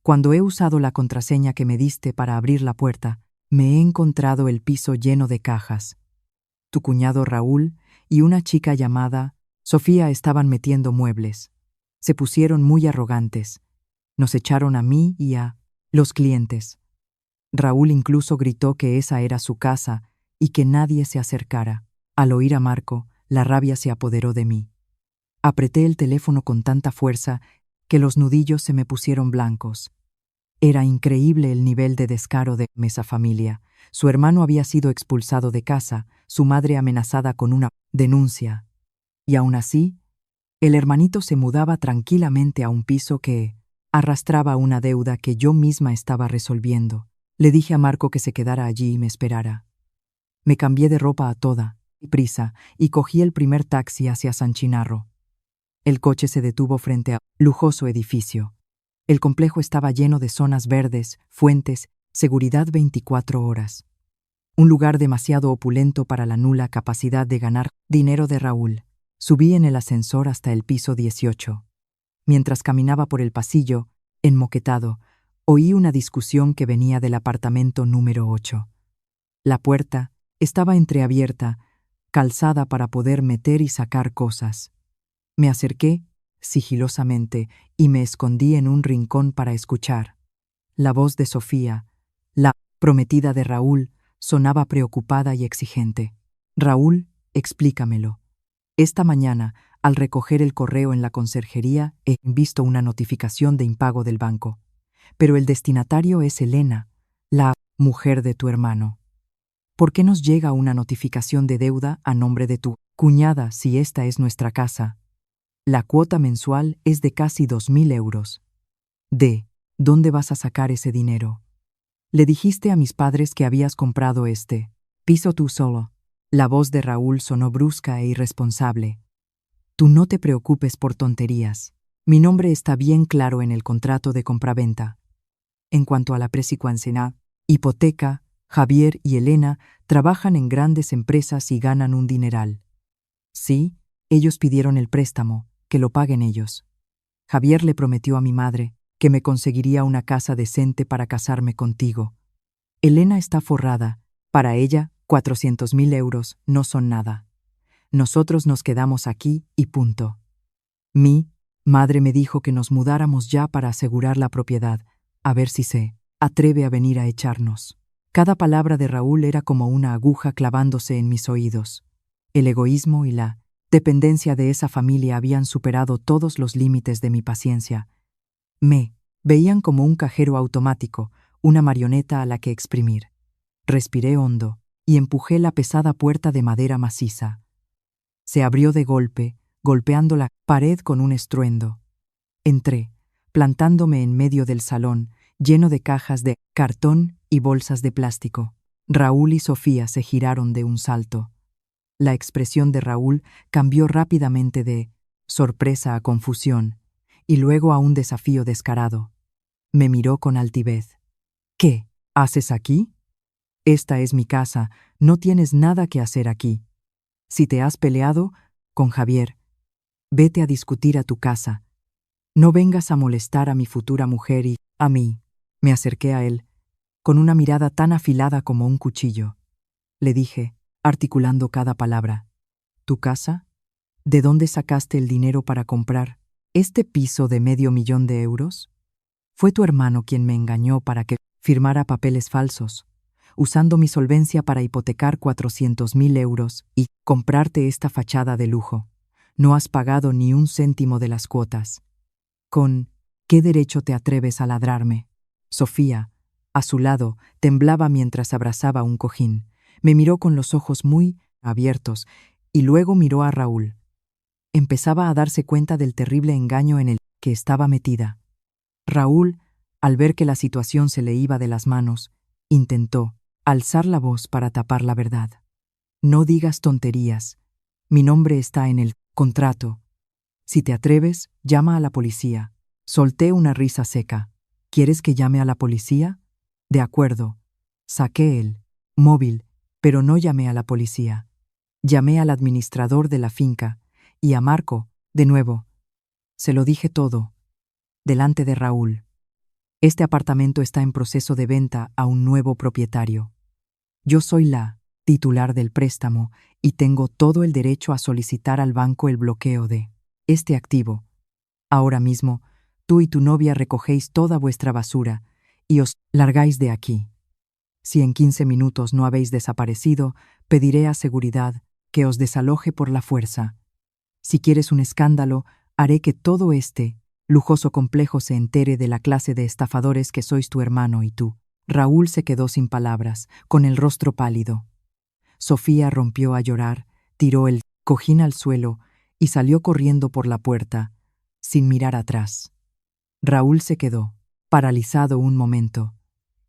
Cuando he usado la contraseña que me diste para abrir la puerta, me he encontrado el piso lleno de cajas. Tu cuñado Raúl y una chica llamada Sofía estaban metiendo muebles. Se pusieron muy arrogantes. Nos echaron a mí y a los clientes. Raúl incluso gritó que esa era su casa y que nadie se acercara. Al oír a Marco, la rabia se apoderó de mí. Apreté el teléfono con tanta fuerza que los nudillos se me pusieron blancos. Era increíble el nivel de descaro de esa familia. Su hermano había sido expulsado de casa, su madre amenazada con una denuncia. Y aún así, el hermanito se mudaba tranquilamente a un piso que arrastraba una deuda que yo misma estaba resolviendo. Le dije a Marco que se quedara allí y me esperara. Me cambié de ropa a toda prisa y cogí el primer taxi hacia San Chinarro. El coche se detuvo frente a un lujoso edificio. El complejo estaba lleno de zonas verdes, fuentes, seguridad 24 horas. Un lugar demasiado opulento para la nula capacidad de ganar dinero de Raúl. Subí en el ascensor hasta el piso 18. Mientras caminaba por el pasillo, enmoquetado, oí una discusión que venía del apartamento número 8. La puerta estaba entreabierta, calzada para poder meter y sacar cosas. Me acerqué sigilosamente y me escondí en un rincón para escuchar. La voz de Sofía, la prometida de Raúl, sonaba preocupada y exigente. Raúl, explícamelo. Esta mañana, al recoger el correo en la conserjería, he visto una notificación de impago del banco. Pero el destinatario es Elena, la mujer de tu hermano. ¿Por qué nos llega una notificación de deuda a nombre de tu cuñada si esta es nuestra casa? La cuota mensual es de casi 2.000 euros. ¿De dónde vas a sacar ese dinero? Le dijiste a mis padres que habías comprado este piso tú solo. La voz de Raúl sonó brusca e irresponsable. Tú no te preocupes por tonterías. Mi nombre está bien claro en el contrato de compraventa. En cuanto a la presicuancena, hipoteca, Javier y Elena trabajan en grandes empresas y ganan un dineral. Sí, ellos pidieron el préstamo, que lo paguen ellos. Javier le prometió a mi madre que me conseguiría una casa decente para casarme contigo. Elena está forrada. Para ella, 400.000 euros no son nada. Nosotros nos quedamos aquí y punto. Mi madre me dijo que nos mudáramos ya para asegurar la propiedad, a ver si se atreve a venir a echarnos. Cada palabra de Raúl era como una aguja clavándose en mis oídos. El egoísmo y la dependencia de esa familia habían superado todos los límites de mi paciencia. Me veían como un cajero automático, una marioneta a la que exprimir. Respiré hondo y empujé la pesada puerta de madera maciza. Se abrió de golpe, golpeando la pared con un estruendo. Entré, plantándome en medio del salón, lleno de cajas de cartón y bolsas de plástico. Raúl y Sofía se giraron de un salto. La expresión de Raúl cambió rápidamente de sorpresa a confusión, y luego a un desafío descarado. Me miró con altivez. ¿Qué haces aquí? Esta es mi casa, no tienes nada que hacer aquí. Si te has peleado con Javier, vete a discutir a tu casa. No vengas a molestar a mi futura mujer y a mí. Me acerqué a él, con una mirada tan afilada como un cuchillo. Le dije, articulando cada palabra. ¿Tu casa? ¿De dónde sacaste el dinero para comprar este piso de €500.000? Fue tu hermano quien me engañó para que firmara papeles falsos, usando mi solvencia para hipotecar 400.000 euros y comprarte esta fachada de lujo. No has pagado ni un céntimo de las cuotas. ¿Con qué derecho te atreves a ladrarme? Sofía, a su lado, temblaba mientras abrazaba un cojín. Me miró con los ojos muy abiertos y luego miró a Raúl. Empezaba a darse cuenta del terrible engaño en el que estaba metida. Raúl, al ver que la situación se le iba de las manos, intentó alzar la voz para tapar la verdad. No digas tonterías. Mi nombre está en el contrato. Si te atreves, llama a la policía. Solté una risa seca. ¿Quieres que llame a la policía? De acuerdo. Saqué el móvil, pero no llamé a la policía. Llamé al administrador de la finca y a Marco, de nuevo. Se lo dije todo, delante de Raúl. Este apartamento está en proceso de venta a un nuevo propietario. Yo soy la titular del préstamo y tengo todo el derecho a solicitar al banco el bloqueo de este activo. Ahora mismo, tú y tu novia recogéis toda vuestra basura y os largáis de aquí. Si en 15 minutos no habéis desaparecido, pediré a seguridad que os desaloje por la fuerza. Si quieres un escándalo, haré que todo este lujoso complejo se entere de la clase de estafadores que sois tu hermano y tú. Raúl se quedó sin palabras, con el rostro pálido. Sofía rompió a llorar, tiró el cojín al suelo y salió corriendo por la puerta, sin mirar atrás. Raúl se quedó, paralizado un momento,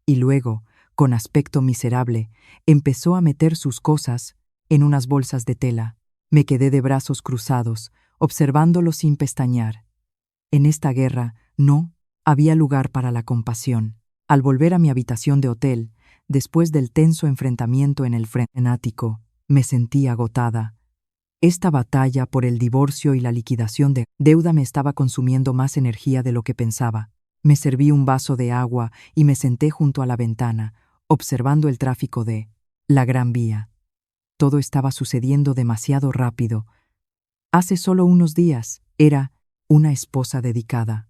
y luego, con aspecto miserable, empezó a meter sus cosas en unas bolsas de tela. Me quedé de brazos cruzados, observándolo sin pestañear. En esta guerra no había lugar para la compasión. Al volver a mi habitación de hotel, después del tenso enfrentamiento en el frenático, me sentí agotada. Esta batalla por el divorcio y la liquidación de deuda me estaba consumiendo más energía de lo que pensaba. Me serví un vaso de agua y me senté junto a la ventana, observando el tráfico de la Gran Vía. Todo estaba sucediendo demasiado rápido. Hace solo unos días era una esposa dedicada.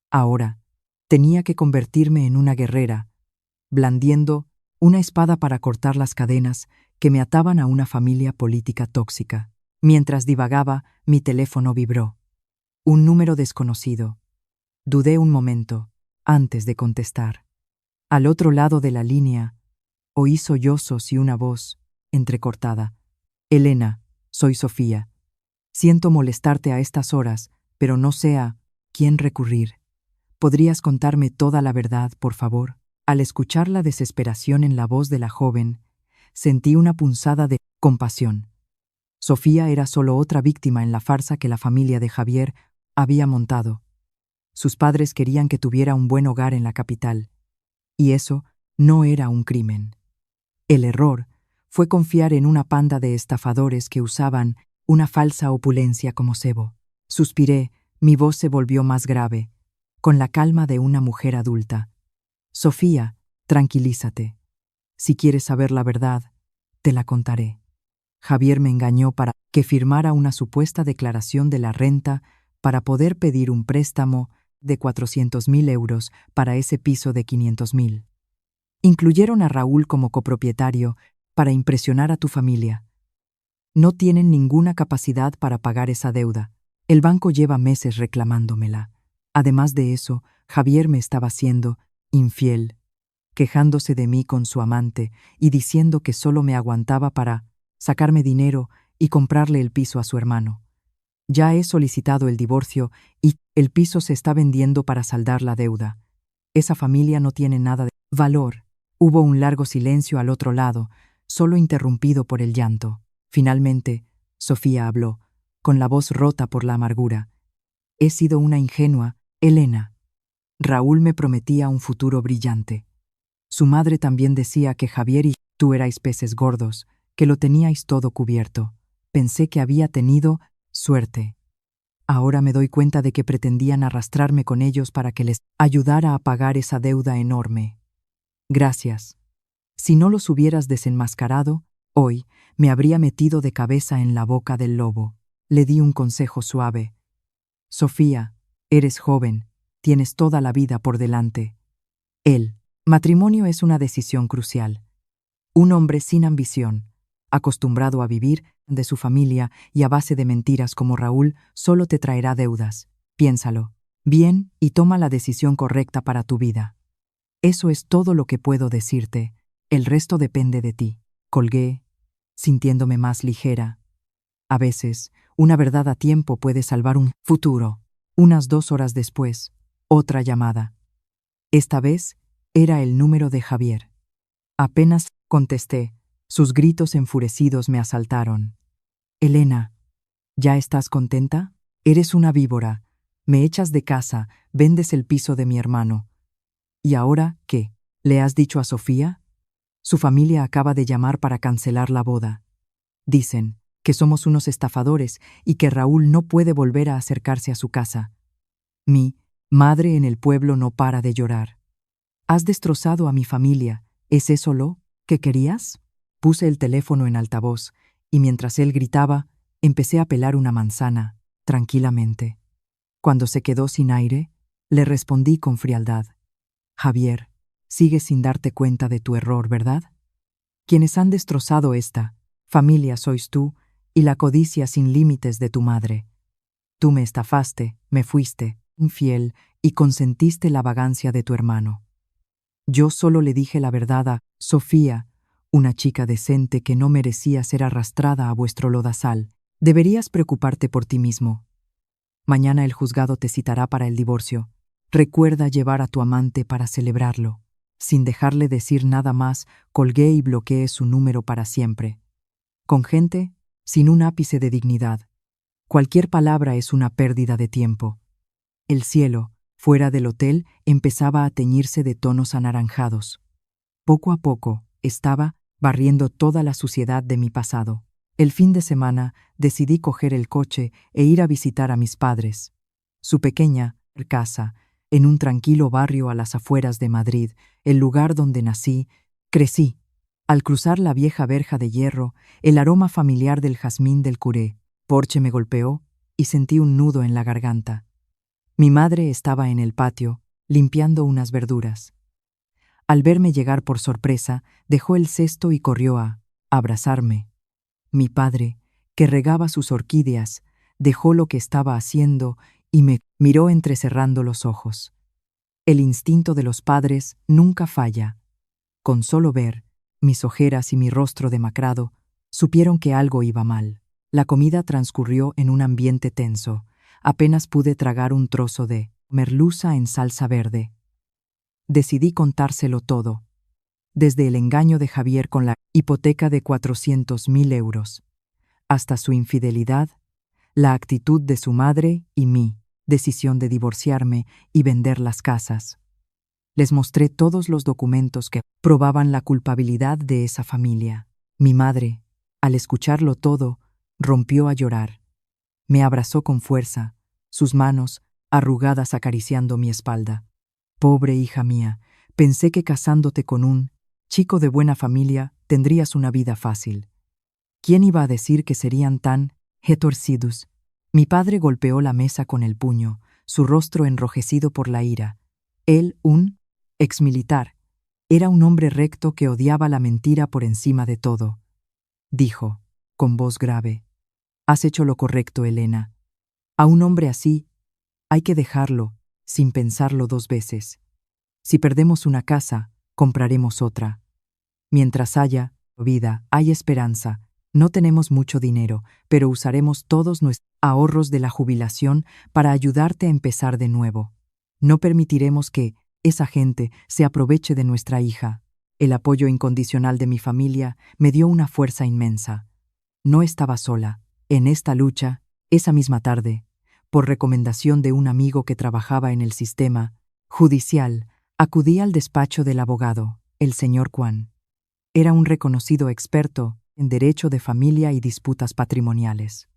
Ahora tenía que convertirme en una guerrera, blandiendo una espada para cortar las cadenas que me ataban a una familia política tóxica. Mientras divagaba, mi teléfono vibró. Un número desconocido. Dudé un momento antes de contestar. Al otro lado de la línea, oí sollozos y una voz entrecortada. Elena, soy Sofía. Siento molestarte a estas horas, pero no sé a quién recurrir. ¿Podrías contarme toda la verdad, por favor? Al escuchar la desesperación en la voz de la joven, sentí una punzada de compasión. Sofía era solo otra víctima en la farsa que la familia de Javier había montado. Sus padres querían que tuviera un buen hogar en la capital, y eso no era un crimen. El error fue confiar en una panda de estafadores que usaban una falsa opulencia como cebo. Suspiré Mi voz se volvió más grave, con la calma de una mujer adulta. Sofía, tranquilízate. Si quieres saber la verdad, te la contaré. Javier me engañó para que firmara una supuesta declaración de la renta para poder pedir un préstamo de 400.000 euros para ese piso de 500.000. Incluyeron a Raúl como copropietario para impresionar a tu familia. No tienen ninguna capacidad para pagar esa deuda. El banco lleva meses reclamándomela. Además de eso, Javier me estaba siendo infiel, quejándose de mí con su amante y diciendo que solo me aguantaba para sacarme dinero y comprarle el piso a su hermano. Ya he solicitado el divorcio y el piso se está vendiendo para saldar la deuda. Esa familia no tiene nada de valor. Hubo un largo silencio al otro lado, solo interrumpido por el llanto. Finalmente, Sofía habló, con la voz rota por la amargura. He sido una ingenua, Elena. Raúl me prometía un futuro brillante. Su madre también decía que Javier y tú erais peces gordos, que lo teníais todo cubierto. Pensé que había tenido suerte. Ahora me doy cuenta de que pretendían arrastrarme con ellos para que les ayudara a pagar esa deuda enorme. Gracias. Si no los hubieras desenmascarado, hoy me habría metido de cabeza en la boca del lobo. Le di un consejo suave. Sofía, eres joven, tienes toda la vida por delante. El matrimonio es una decisión crucial. Un hombre sin ambición, acostumbrado a vivir de su familia y a base de mentiras como Raúl, solo te traerá deudas. Piénsalo bien y toma la decisión correcta para tu vida. Eso es todo lo que puedo decirte. El resto depende de ti. Colgué, sintiéndome más ligera. A veces, una verdad a tiempo puede salvar un futuro. Unas 2 horas después, otra llamada. Esta vez era el número de Javier. Apenas contesté, sus gritos enfurecidos me asaltaron. Elena, ¿ya estás contenta? Eres una víbora. Me echas de casa, vendes el piso de mi hermano. ¿Y ahora qué? ¿Le has dicho a Sofía? Su familia acaba de llamar para cancelar la boda. Dicen que somos unos estafadores y que Raúl no puede volver a acercarse a su casa. Mi madre en el pueblo no para de llorar. Has destrozado a mi familia. ¿Es eso lo que querías? Puse el teléfono en altavoz y mientras él gritaba, empecé a pelar una manzana, tranquilamente. Cuando se quedó sin aire, le respondí con frialdad. Javier, sigues sin darte cuenta de tu error, ¿verdad? Quienes han destrozado esta familia sois tú y la codicia sin límites de tu madre. Tú me estafaste, me fuiste infiel y consentiste la vagancia de tu hermano. Yo solo le dije la verdad a Sofía, una chica decente que no merecía ser arrastrada a vuestro lodazal. Deberías preocuparte por ti mismo. Mañana el juzgado te citará para el divorcio. Recuerda llevar a tu amante para celebrarlo. Sin dejarle decir nada más, colgué y bloqueé su número para siempre. Con gente sin un ápice de dignidad. Cualquier palabra es una pérdida de tiempo. El cielo, fuera del hotel, empezaba a teñirse de tonos anaranjados. Poco a poco, estaba barriendo toda la suciedad de mi pasado. El fin de semana decidí coger el coche e ir a visitar a mis padres. Su pequeña casa, en un tranquilo barrio a las afueras de Madrid, el lugar donde nací, crecí. Al cruzar la vieja verja de hierro, el aroma familiar del jazmín del curé, porche me golpeó y sentí un nudo en la garganta. Mi madre estaba en el patio, limpiando unas verduras. Al verme llegar por sorpresa, dejó el cesto y corrió a abrazarme. Mi padre, que regaba sus orquídeas, dejó lo que estaba haciendo y me miró entrecerrando los ojos. El instinto de los padres nunca falla. Con solo ver mis ojeras y mi rostro demacrado, supieron que algo iba mal. La comida transcurrió en un ambiente tenso. Apenas pude tragar un trozo de merluza en salsa verde. Decidí contárselo todo, desde el engaño de Javier con la hipoteca de 400.000 euros, hasta su infidelidad, la actitud de su madre y mi decisión de divorciarme y vender las casas. Les mostré todos los documentos que probaban la culpabilidad de esa familia. Mi madre, al escucharlo todo, rompió a llorar. Me abrazó con fuerza, sus manos, arrugadas acariciando mi espalda. Pobre hija mía, pensé que casándote con un chico de buena familia tendrías una vida fácil. ¿Quién iba a decir que serían tan retorcidos? Mi padre golpeó la mesa con el puño, su rostro enrojecido por la ira. Él, un exmilitar, era un hombre recto que odiaba la mentira por encima de todo. Dijo, con voz grave: «Has hecho lo correcto, Elena. A un hombre así hay que dejarlo, sin pensarlo 2 veces. Si perdemos una casa, compraremos otra. Mientras haya vida, hay esperanza. No tenemos mucho dinero, pero usaremos todos nuestros ahorros de la jubilación para ayudarte a empezar de nuevo. No permitiremos que esa gente se aproveche de nuestra hija». El apoyo incondicional de mi familia me dio una fuerza inmensa. No estaba sola. En esta lucha, esa misma tarde, por recomendación de un amigo que trabajaba en el sistema judicial, acudí al despacho del abogado, el señor Kwan. Era un reconocido experto en derecho de familia y disputas patrimoniales.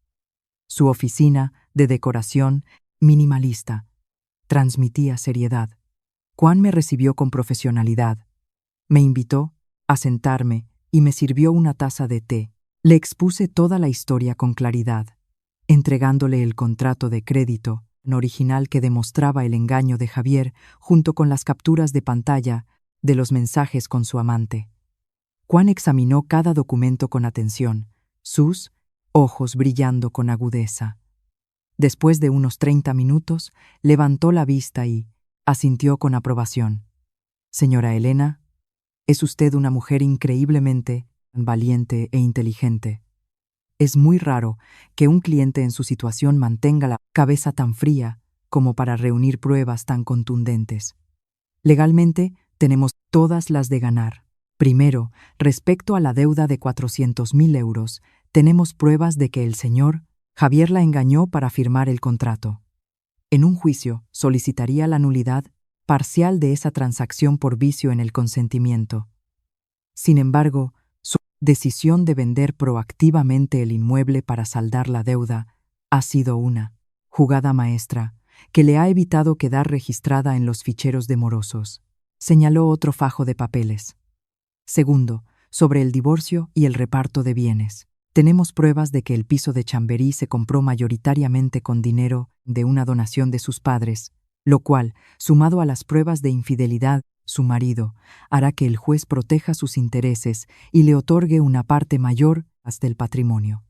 Su oficina, de decoración minimalista, transmitía seriedad. Kwan me recibió con profesionalidad. Me invitó a sentarme y me sirvió una taza de té. Le expuse toda la historia con claridad, entregándole el contrato de crédito, en original que demostraba el engaño de Javier, junto con las capturas de pantalla de los mensajes con su amante. Kwan examinó cada documento con atención, sus ojos brillando con agudeza. Después de unos 30 minutos, levantó la vista y asintió con aprobación. «Señora Elena, es usted una mujer increíblemente valiente e inteligente. Es muy raro que un cliente en su situación mantenga la cabeza tan fría como para reunir pruebas tan contundentes. Legalmente, tenemos todas las de ganar. Primero, respecto a la deuda de 400.000 euros, tenemos pruebas de que el señor Javier la engañó para firmar el contrato. En un juicio, solicitaría la nulidad parcial de esa transacción por vicio en el consentimiento. Sin embargo, su decisión de vender proactivamente el inmueble para saldar la deuda ha sido una jugada maestra que le ha evitado quedar registrada en los ficheros de morosos», señaló otro fajo de papeles. Segundo, sobre el divorcio y el reparto de bienes. Tenemos pruebas de que el piso de Chamberí se compró mayoritariamente con dinero de una donación de sus padres, lo cual, sumado a las pruebas de infidelidad su marido, hará que el juez proteja sus intereses y le otorgue una parte mayor hasta el patrimonio.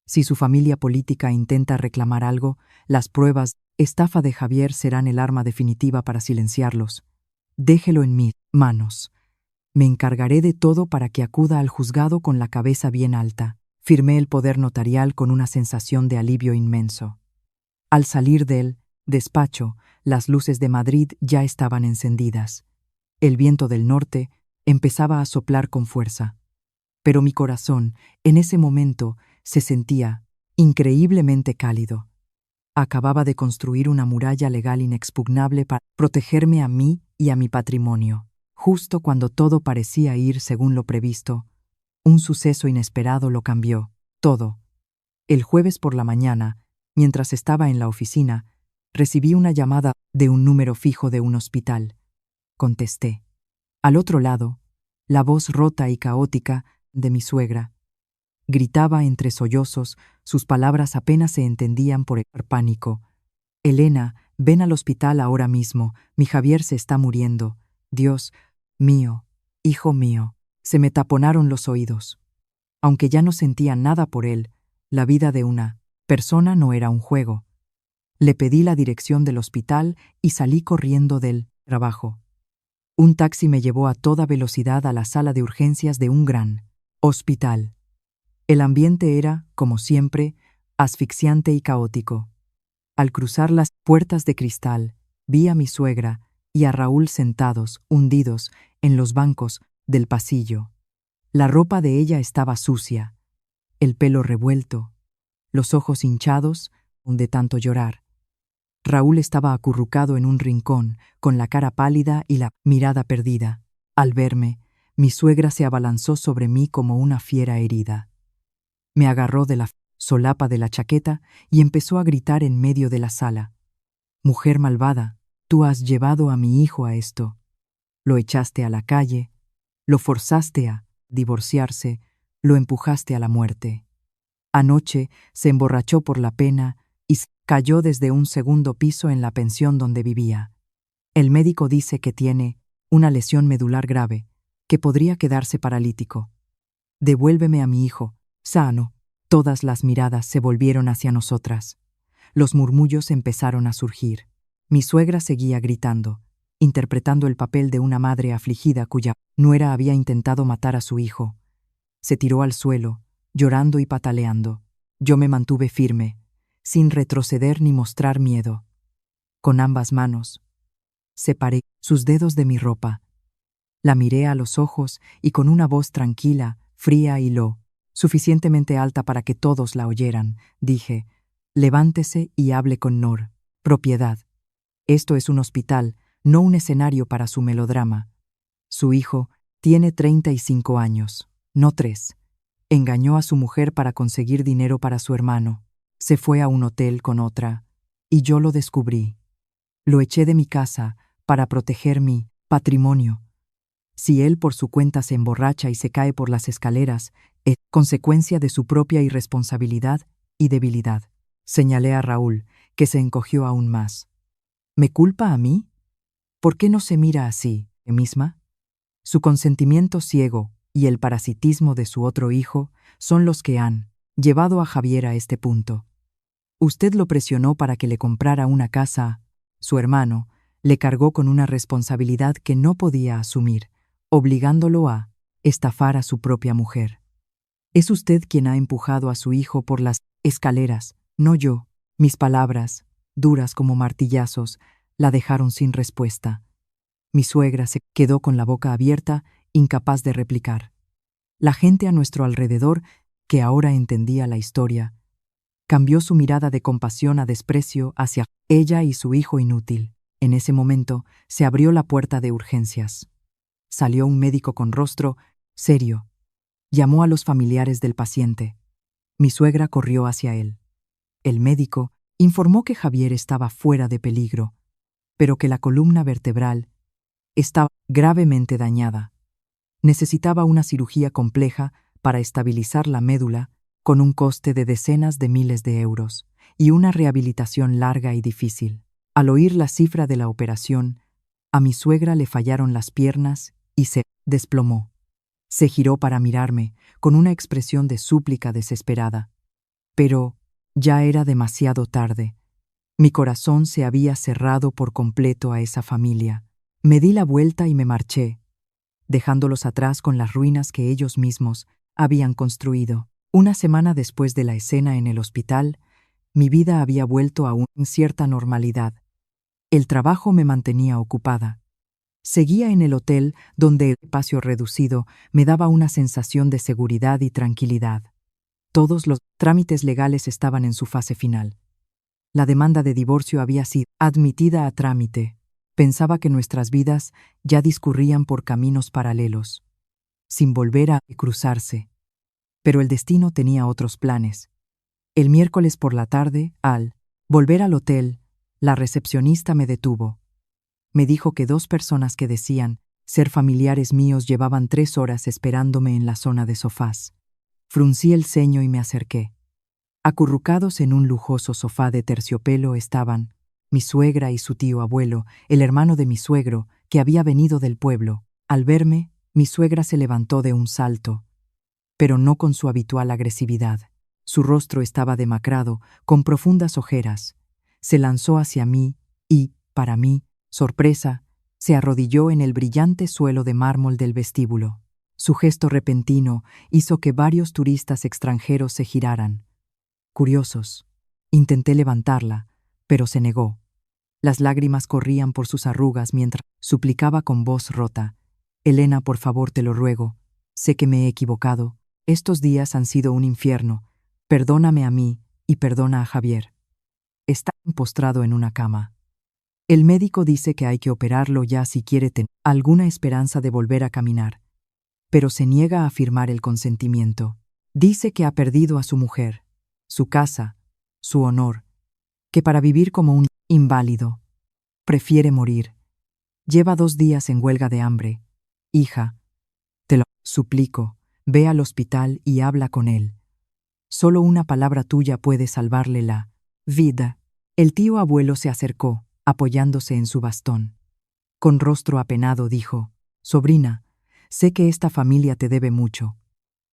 Si su familia política intenta reclamar algo, las pruebas estafa de Javier serán el arma definitiva para silenciarlos. Déjelo en mis manos. Me encargaré de todo para que acuda al juzgado con la cabeza bien alta. Firmé el poder notarial con una sensación de alivio inmenso. Al salir del despacho, las luces de Madrid ya estaban encendidas. El viento del norte empezaba a soplar con fuerza. Pero mi corazón, en ese momento, se sentía increíblemente cálido. Acababa de construir una muralla legal inexpugnable para protegerme a mí y a mi patrimonio. Justo cuando todo parecía ir según lo previsto, un suceso inesperado lo cambió todo. El jueves por la mañana, mientras estaba en la oficina, recibí una llamada de un número fijo de un hospital. Contesté. Al otro lado, la voz rota y caótica de mi suegra. Gritaba entre sollozos, sus palabras apenas se entendían por el pánico. «Elena, ven al hospital ahora mismo, mi Javier se está muriendo. Dios mío, hijo mío». Se me taponaron los oídos. Aunque ya no sentía nada por él, la vida de una persona no era un juego. Le pedí la dirección del hospital y salí corriendo del trabajo. Un taxi me llevó a toda velocidad a la sala de urgencias de un gran hospital. El ambiente era, como siempre, asfixiante y caótico. Al cruzar las puertas de cristal, vi a mi suegra y a Raúl sentados, hundidos, en los bancos del pasillo. La ropa de ella estaba sucia, el pelo revuelto, los ojos hinchados de tanto llorar. Raúl estaba acurrucado en un rincón, con la cara pálida y la mirada perdida. Al verme, mi suegra se abalanzó sobre mí como una fiera herida. Me agarró de la solapa de la chaqueta y empezó a gritar en medio de la sala. «Mujer malvada, tú has llevado a mi hijo a esto. Lo echaste a la calle, lo forzaste a divorciarse, lo empujaste a la muerte. Anoche se emborrachó por la pena y cayó desde un segundo piso en la pensión donde vivía. El médico dice que tiene una lesión medular grave, que podría quedarse paralítico. Devuélveme a mi hijo, sano». Todas las miradas se volvieron hacia nosotras. Los murmullos empezaron a surgir. Mi suegra seguía gritando, interpretando el papel de una madre afligida cuya nuera había intentado matar a su hijo. Se tiró al suelo, llorando y pataleando. Yo me mantuve firme, sin retroceder ni mostrar miedo. Con ambas manos, separé sus dedos de mi ropa. La miré a los ojos y con una voz tranquila, fría y suficientemente alta para que todos la oyeran, dije: «Levántese y hable con Nor. Propiedad. Esto es un hospital, no un escenario para su melodrama. Su hijo tiene 35 años, no 3. Engañó a su mujer para conseguir dinero para su hermano. Se fue a un hotel con otra. Y yo lo descubrí. Lo eché de mi casa para proteger mi patrimonio. Si él por su cuenta se emborracha y se cae por las escaleras, es consecuencia de su propia irresponsabilidad y debilidad». Señalé a Raúl, que se encogió aún más. «¿Me culpa a mí? ¿Por qué no se mira así, misma? Su consentimiento ciego y el parasitismo de su otro hijo son los que han llevado a Javier a este punto. Usted lo presionó para que le comprara una casa. Su hermano le cargó con una responsabilidad que no podía asumir, obligándolo a estafar a su propia mujer. Es usted quien ha empujado a su hijo por las escaleras, no yo». Mis palabras, duras como martillazos, la dejaron sin respuesta. Mi suegra se quedó con la boca abierta, incapaz de replicar. La gente a nuestro alrededor, que ahora entendía la historia, cambió su mirada de compasión a desprecio hacia ella y su hijo inútil. En ese momento se abrió la puerta de urgencias. Salió un médico con rostro serio. Llamó a los familiares del paciente. Mi suegra corrió hacia él. El médico informó que Javier estaba fuera de peligro, pero que la columna vertebral estaba gravemente dañada. Necesitaba una cirugía compleja para estabilizar la médula, con un coste de decenas de miles de euros, y una rehabilitación larga y difícil. Al oír la cifra de la operación, a mi suegra le fallaron las piernas y se desplomó. Se giró para mirarme, con una expresión de súplica desesperada. Pero ya era demasiado tarde. Mi corazón se había cerrado por completo a esa familia. Me di la vuelta y me marché, dejándolos atrás con las ruinas que ellos mismos habían construido. Una semana después de la escena en el hospital, mi vida había vuelto a una cierta normalidad. El trabajo me mantenía ocupada. Seguía en el hotel, donde el espacio reducido me daba una sensación de seguridad y tranquilidad. Todos los trámites legales estaban en su fase final. La demanda de divorcio había sido admitida a trámite. Pensaba que nuestras vidas ya discurrían por caminos paralelos, sin volver a cruzarse. Pero el destino tenía otros planes. El miércoles por la tarde, al volver al hotel, la recepcionista me detuvo. Me dijo que 2 personas que decían ser familiares míos llevaban 3 horas esperándome en la zona de sofás. Fruncí el ceño y me acerqué. Acurrucados en un lujoso sofá de terciopelo estaban mi suegra y su tío abuelo, el hermano de mi suegro, que había venido del pueblo. Al verme, mi suegra se levantó de un salto, pero no con su habitual agresividad. Su rostro estaba demacrado, con profundas ojeras. Se lanzó hacia mí y, para mí, sorpresa, se arrodilló en el brillante suelo de mármol del vestíbulo. Su gesto repentino hizo que varios turistas extranjeros se giraran. Curiosos. Intenté levantarla, pero se negó. Las lágrimas corrían por sus arrugas mientras suplicaba con voz rota: «Elena, por favor, te lo ruego. Sé que me he equivocado. Estos días han sido un infierno. Perdóname a mí y perdona a Javier». Está postrado en una cama. El médico dice que hay que operarlo ya si quiere tener alguna esperanza de volver a caminar, pero se niega a firmar el consentimiento. Dice que ha perdido a su mujer, su casa, su honor, que para vivir como un inválido. Prefiere morir. Lleva 2 días en huelga de hambre. Hija, te lo suplico, ve al hospital y habla con él. Solo una palabra tuya puede salvarle la vida. El tío abuelo se acercó, apoyándose en su bastón. Con rostro apenado dijo: sobrina, sé que esta familia te debe mucho.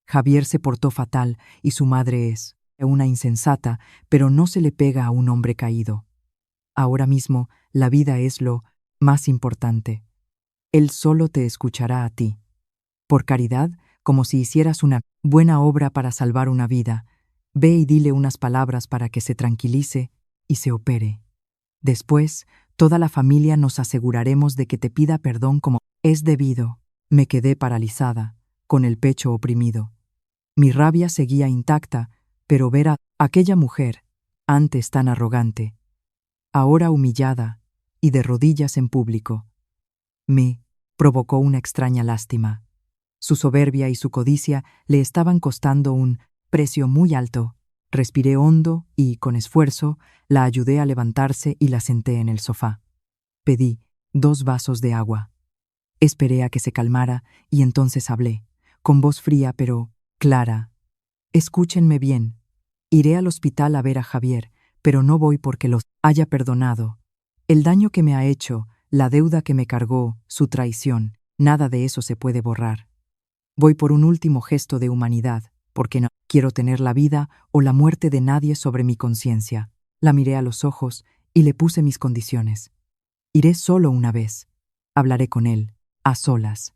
Javier se portó fatal y su madre es una insensata, pero no se le pega a un hombre caído. Ahora mismo, la vida es lo más importante. Él solo te escuchará a ti. Por caridad, como si hicieras una buena obra para salvar una vida, ve y dile unas palabras para que se tranquilice y se opere. Después, toda la familia nos aseguraremos de que te pida perdón como es debido. Me quedé paralizada, con el pecho oprimido. Mi rabia seguía intacta, pero ver a aquella mujer, antes tan arrogante, ahora humillada y de rodillas en público, me provocó una extraña lástima. Su soberbia y su codicia le estaban costando un precio muy alto. Respiré hondo y, con esfuerzo, la ayudé a levantarse y la senté en el sofá. Pedí 2 vasos de agua. Esperé a que se calmara y entonces hablé, con voz fría pero clara. Escúchenme bien. Iré al hospital a ver a Javier, pero no voy porque los haya perdonado. El daño que me ha hecho, la deuda que me cargó, su traición, nada de eso se puede borrar. Voy por un último gesto de humanidad, porque no quiero tener la vida o la muerte de nadie sobre mi conciencia. La miré a los ojos y le puse mis condiciones. Iré solo una vez. Hablaré con él, a solas.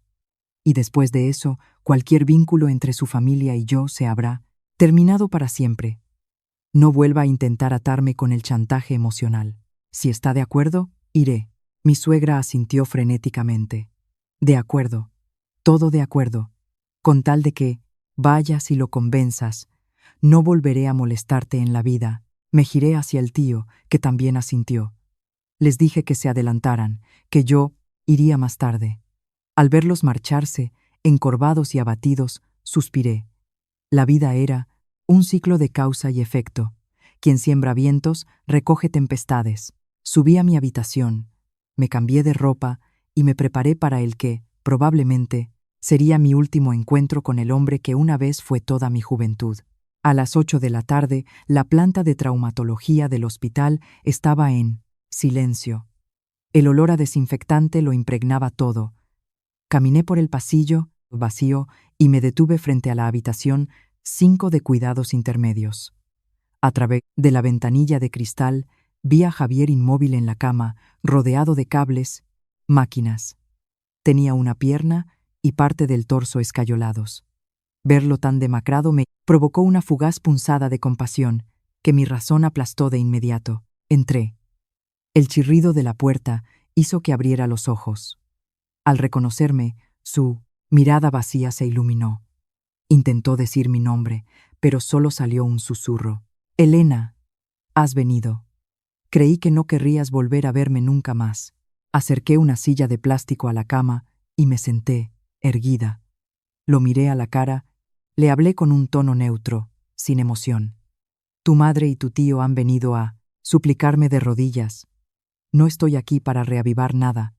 Y después de eso, cualquier vínculo entre su familia y yo se habrá terminado para siempre. No vuelva a intentar atarme con el chantaje emocional. Si está de acuerdo, iré. Mi suegra asintió frenéticamente. De acuerdo. Todo de acuerdo. Con tal de que vayas y lo convenzas, no volveré a molestarte en la vida. Me giré hacia el tío, que también asintió. Les dije que se adelantaran, que yo iría más tarde. Al verlos marcharse, encorvados y abatidos, suspiré. La vida era un ciclo de causa y efecto. Quien siembra vientos, recoge tempestades. Subí a mi habitación, me cambié de ropa y me preparé para el que, probablemente, sería mi último encuentro con el hombre que una vez fue toda mi juventud. A las 8 de la tarde, la planta de traumatología del hospital estaba en silencio. El olor a desinfectante lo impregnaba todo. Caminé por el pasillo, vacío, y me detuve frente a la habitación 5 de cuidados intermedios. A través de la ventanilla de cristal, vi a Javier inmóvil en la cama, rodeado de cables, máquinas. Tenía una pierna y parte del torso escayolados. Verlo tan demacrado me provocó una fugaz punzada de compasión, que mi razón aplastó de inmediato. Entré. El chirrido de la puerta hizo que abriera los ojos. Al reconocerme, su mirada vacía se iluminó. Intentó decir mi nombre, pero solo salió un susurro. Elena, has venido. Creí que no querrías volver a verme nunca más. Acerqué una silla de plástico a la cama y me senté, erguida. Lo miré a la cara, le hablé con un tono neutro, sin emoción. Tu madre y tu tío han venido a suplicarme de rodillas. No estoy aquí para reavivar nada,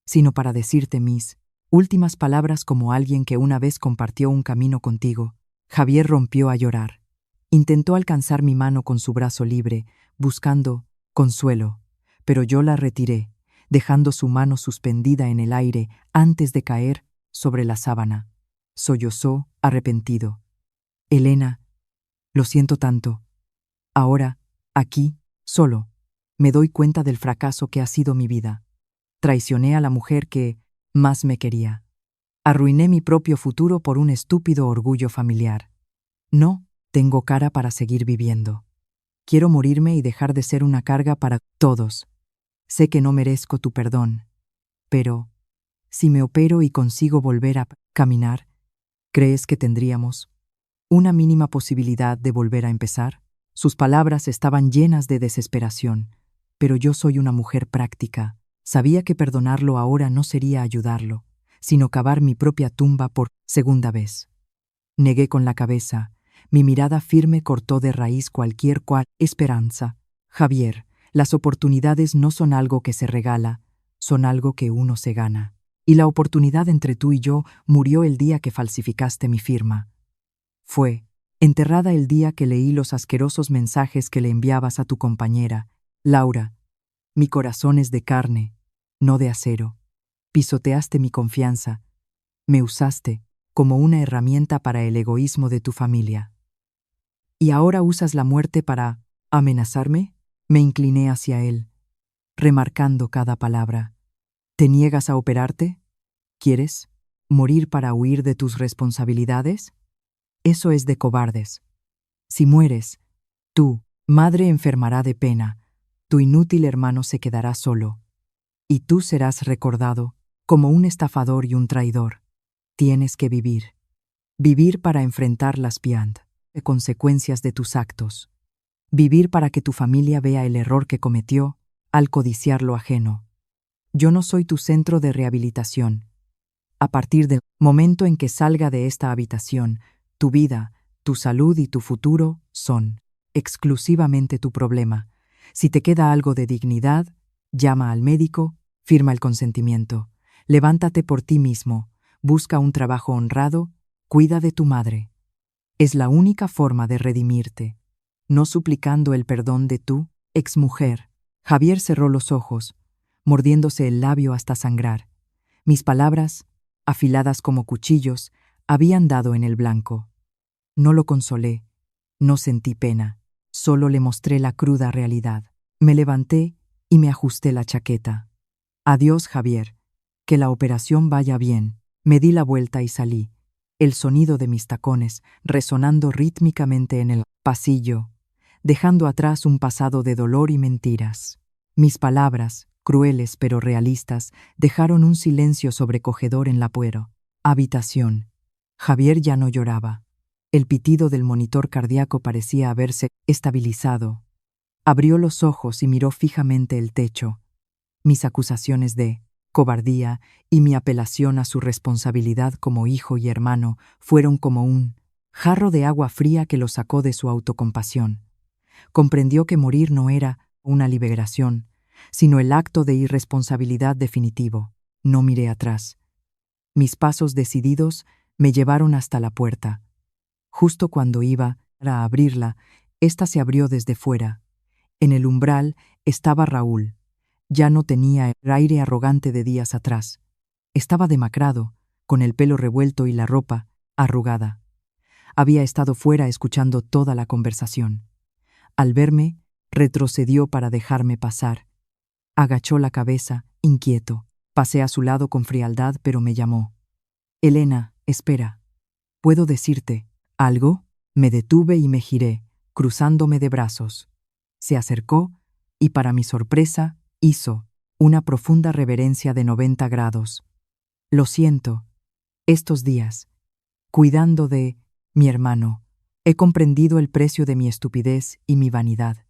sino para decirte mis últimas palabras como alguien que una vez compartió un camino contigo. Javier rompió a llorar. Intentó alcanzar mi mano con su brazo libre, buscando consuelo, pero yo la retiré, dejando su mano suspendida en el aire antes de caer sobre la sábana. Sollozó, arrepentido. Elena, lo siento tanto. Ahora, aquí, solo, me doy cuenta del fracaso que ha sido mi vida. Traicioné a la mujer que más me quería. Arruiné mi propio futuro por un estúpido orgullo familiar. No tengo cara para seguir viviendo. Quiero morirme y dejar de ser una carga para todos. Sé que no merezco tu perdón, pero si me opero y consigo volver a caminar, ¿crees que tendríamos una mínima posibilidad de volver a empezar? Sus palabras estaban llenas de desesperación, pero yo soy una mujer práctica. Sabía que perdonarlo ahora no sería ayudarlo, sino cavar mi propia tumba por segunda vez. Negué con la cabeza, Mi mirada firme cortó de raíz cualquier esperanza. Javier, las oportunidades no son algo que se regala, son algo que uno se gana. Y la oportunidad entre tú y yo murió el día que falsificaste mi firma. Fue enterrada el día que leí los asquerosos mensajes que le enviabas a tu compañera, Laura. Mi corazón es de carne, no de acero. Pisoteaste mi confianza. Me usaste como una herramienta para el egoísmo de tu familia. ¿Y ahora usas la muerte para amenazarme? Me incliné hacia él, remarcando cada palabra. ¿Te niegas a operarte? ¿Quieres morir para huir de tus responsabilidades? Eso es de cobardes. Si mueres, tu madre enfermará de pena, tu inútil hermano se quedará solo, y tú serás recordado como un estafador y un traidor. Tienes que vivir. Vivir para enfrentar las consecuencias de tus actos. Vivir para que tu familia vea el error que cometió al codiciar lo ajeno. Yo no soy tu centro de rehabilitación. A partir del momento en que salga de esta habitación, tu vida, tu salud y tu futuro son exclusivamente tu problema. Si te queda algo de dignidad, llama al médico, firma el consentimiento. Levántate por ti mismo, busca un trabajo honrado, cuida de tu madre. Es la única forma de redimirte, no suplicando el perdón de tu exmujer. Javier cerró los ojos, mordiéndose el labio hasta sangrar. Mis palabras, afiladas como cuchillos, habían dado en el blanco. No lo consolé, no sentí pena, solo le mostré la cruda realidad. Me levanté y me ajusté la chaqueta. Adiós, Javier, que la operación vaya bien. Me di la vuelta y salí, el sonido de mis tacones resonando rítmicamente en el pasillo, dejando atrás un pasado de dolor y mentiras. Mis palabras, crueles pero realistas, dejaron un silencio sobrecogedor en la habitación. Javier ya no lloraba. El pitido del monitor cardíaco parecía haberse estabilizado. Abrió los ojos y miró fijamente el techo. Mis acusaciones de cobardía y mi apelación a su responsabilidad como hijo y hermano fueron como un jarro de agua fría que lo sacó de su autocompasión. Comprendió que morir no era una liberación, sino el acto de irresponsabilidad definitivo. No miré atrás. Mis pasos decididos me llevaron hasta la puerta. Justo cuando iba a abrirla, ésta se abrió desde fuera. En el umbral estaba Raúl. Ya no tenía el aire arrogante de días atrás. Estaba demacrado, con el pelo revuelto y la ropa arrugada. Había estado fuera escuchando toda la conversación. Al verme, retrocedió para dejarme pasar. Agachó la cabeza, inquieto. Pasé a su lado con frialdad, pero me llamó. Elena, espera. ¿Puedo decirte algo? Me detuve y me giré, cruzándome de brazos. Se acercó y, para mi sorpresa, hizo una profunda reverencia de 90 grados. Lo siento. Estos días, cuidando de mi hermano, he comprendido el precio de mi estupidez y mi vanidad.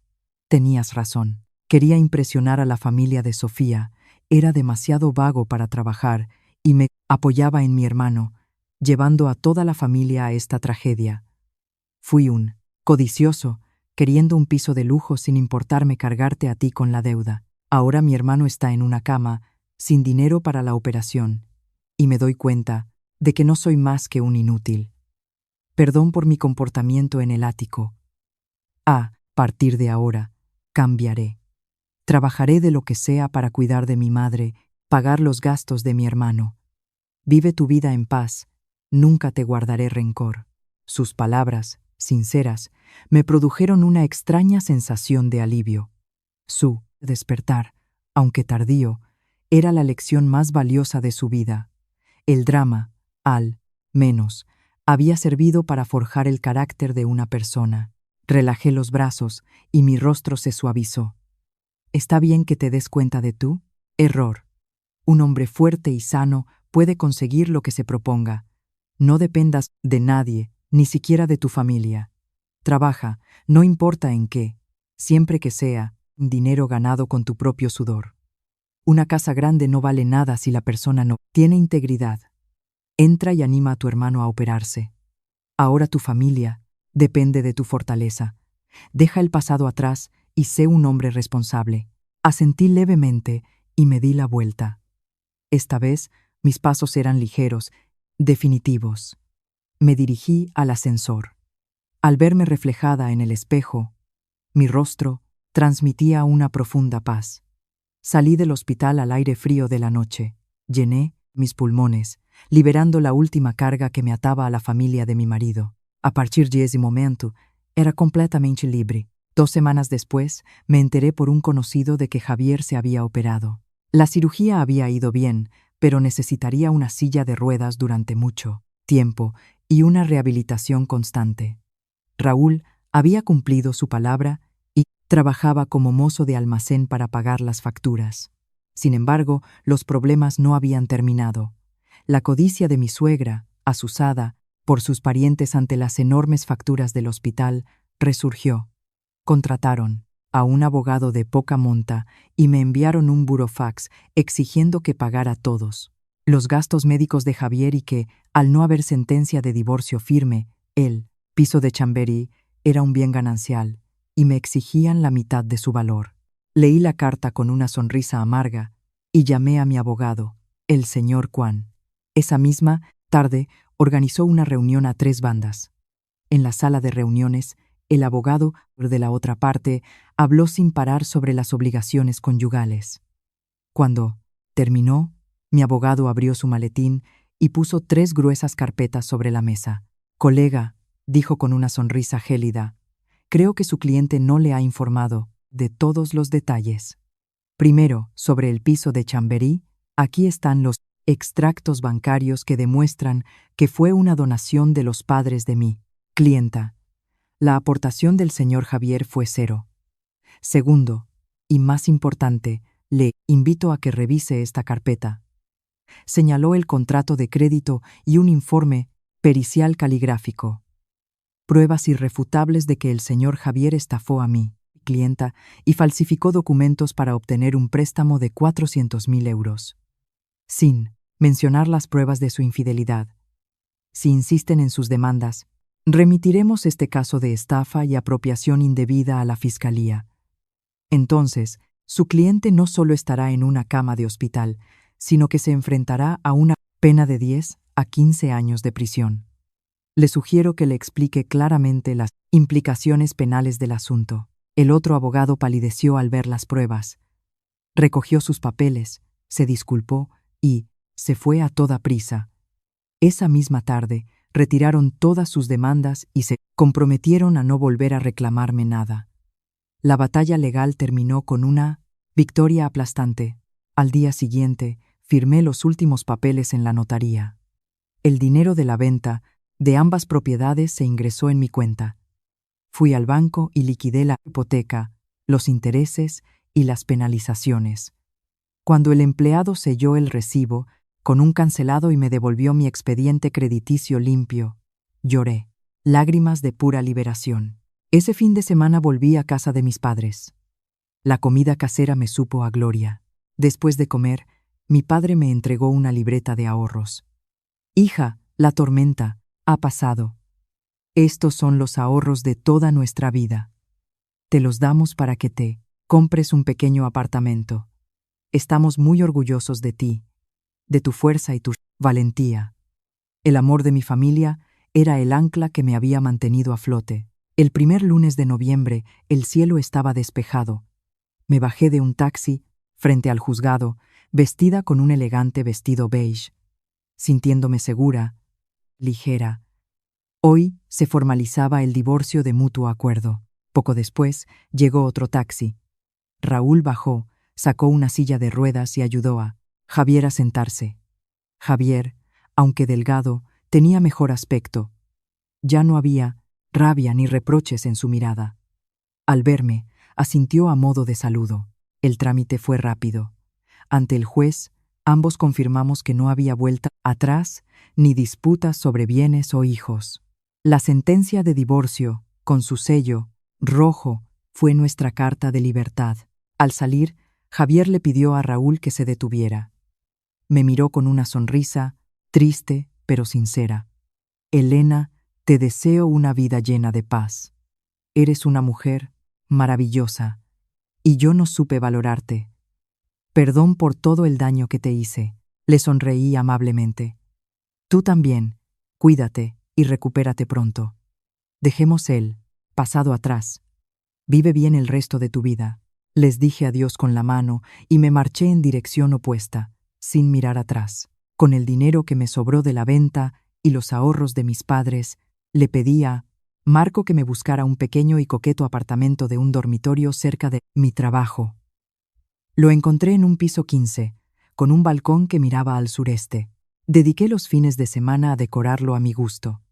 Tenías razón. Quería impresionar a la familia de Sofía. Era demasiado vago para trabajar y me apoyaba en mi hermano, llevando a toda la familia a esta tragedia. Fui un codicioso, queriendo un piso de lujo sin importarme cargarte a ti con la deuda. Ahora mi hermano está en una cama, sin dinero para la operación, y me doy cuenta de que no soy más que un inútil. Perdón por mi comportamiento en el ático. A partir de ahora, cambiaré. Trabajaré de lo que sea para cuidar de mi madre, pagar los gastos de mi hermano. Vive tu vida en paz, nunca te guardaré rencor. Sus palabras, sinceras, me produjeron una extraña sensación de alivio. Su despertar, aunque tardío, era la lección más valiosa de su vida. El drama, al menos, había servido para forjar el carácter de una persona. Relajé los brazos y mi rostro se suavizó. ¿Está bien que te des cuenta de tu error? Un hombre fuerte y sano puede conseguir lo que se proponga. No dependas de nadie, ni siquiera de tu familia. Trabaja, no importa en qué, siempre que sea dinero ganado con tu propio sudor. Una casa grande no vale nada si la persona no tiene integridad. Entra y anima a tu hermano a operarse. Ahora tu familia depende de tu fortaleza. Deja el pasado atrás y sé un hombre responsable. Asentí levemente y me di la vuelta. Esta vez mis pasos eran ligeros, definitivos. Me dirigí al ascensor. Al verme reflejada en el espejo, mi rostro transmitía una profunda paz. Salí del hospital al aire frío de la noche. Llené mis pulmones, liberando la última carga que me ataba a la familia de mi marido. A partir de ese momento, era completamente libre. 2 semanas después, me enteré por un conocido de que Javier se había operado. La cirugía había ido bien, pero necesitaría una silla de ruedas durante mucho tiempo y una rehabilitación constante. Raúl había cumplido su palabra y trabajaba como mozo de almacén para pagar las facturas. Sin embargo, los problemas no habían terminado. La codicia de mi suegra, azuzada por sus parientes ante las enormes facturas del hospital, resurgió. Contrataron a un abogado de poca monta y me enviaron un burofax exigiendo que pagara todos los gastos médicos de Javier y que, al no haber sentencia de divorcio firme, el piso de Chamberí era un bien ganancial y me exigían la mitad de su valor. Leí la carta con una sonrisa amarga y llamé a mi abogado, el señor Juan. Esa misma tarde organizó una reunión a 3 bandas. En la sala de reuniones, el abogado de la otra parte habló sin parar sobre las obligaciones conyugales. Cuando terminó, mi abogado abrió su maletín y puso 3 gruesas carpetas sobre la mesa. «Colega», dijo con una sonrisa gélida, «creo que su cliente no le ha informado de todos los detalles. Primero, sobre el piso de Chamberí, aquí están los extractos bancarios que demuestran que fue una donación de los padres de mi clienta. La aportación del señor Javier fue 0. Segundo, y más importante, le invito a que revise esta carpeta. Señaló el contrato de crédito y un informe pericial caligráfico. Pruebas irrefutables de que el señor Javier estafó a mi clienta y falsificó documentos para obtener un préstamo de 400.000 euros. Sin mencionar las pruebas de su infidelidad. Si insisten en sus demandas, remitiremos este caso de estafa y apropiación indebida a la Fiscalía. Entonces, su cliente no solo estará en una cama de hospital, sino que se enfrentará a una pena de 10 a 15 años de prisión. Le sugiero que le explique claramente las implicaciones penales del asunto». El otro abogado palideció al ver las pruebas. Recogió sus papeles, se disculpó y se fue a toda prisa. Esa misma tarde, retiraron todas sus demandas y se comprometieron a no volver a reclamarme nada. La batalla legal terminó con una victoria aplastante. Al día siguiente, firmé los últimos papeles en la notaría. El dinero de la venta de ambas propiedades se ingresó en mi cuenta. Fui al banco y liquidé la hipoteca, los intereses y las penalizaciones. Cuando el empleado selló el recibo con un cancelado y me devolvió mi expediente crediticio limpio, lloré, lágrimas de pura liberación. Ese fin de semana volví a casa de mis padres. La comida casera me supo a gloria. Después de comer, mi padre me entregó una libreta de ahorros. «Hija, la tormenta ha pasado. Estos son los ahorros de toda nuestra vida. Te los damos para que te compres un pequeño apartamento. Estamos muy orgullosos de ti, de tu fuerza y tu valentía». El amor de mi familia era el ancla que me había mantenido a flote. El primer lunes de noviembre, el cielo estaba despejado. Me bajé de un taxi frente al juzgado, vestida con un elegante vestido beige, sintiéndome segura, ligera. Hoy se formalizaba el divorcio de mutuo acuerdo. Poco después, llegó otro taxi. Raúl bajó, sacó una silla de ruedas y ayudó a Javier a sentarse. Javier, aunque delgado, tenía mejor aspecto. Ya no había rabia ni reproches en su mirada. Al verme, asintió a modo de saludo. El trámite fue rápido. Ante el juez, ambos confirmamos que no había vuelta atrás ni disputas sobre bienes o hijos. La sentencia de divorcio, con su sello rojo, fue nuestra carta de libertad. Al salir, Javier le pidió a Raúl que se detuviera. Me miró con una sonrisa, triste pero sincera. «Elena, Te deseo una vida llena de paz. Eres una mujer maravillosa, y yo no supe valorarte. Perdón por todo el daño que te hice. Le sonreí amablemente. Tú también. Cuídate y recupérate pronto. Dejemos el pasado atrás. Vive bien el resto de tu vida. Les dije adiós con la mano y me marché en dirección opuesta, sin mirar atrás. Con el dinero que me sobró de la venta y los ahorros de mis padres, le pedí a Marco que me buscara un pequeño y coqueto apartamento de un dormitorio cerca de mi trabajo. Lo encontré en un piso 15, con un balcón que miraba al sureste. Dediqué los fines de semana a decorarlo a mi gusto.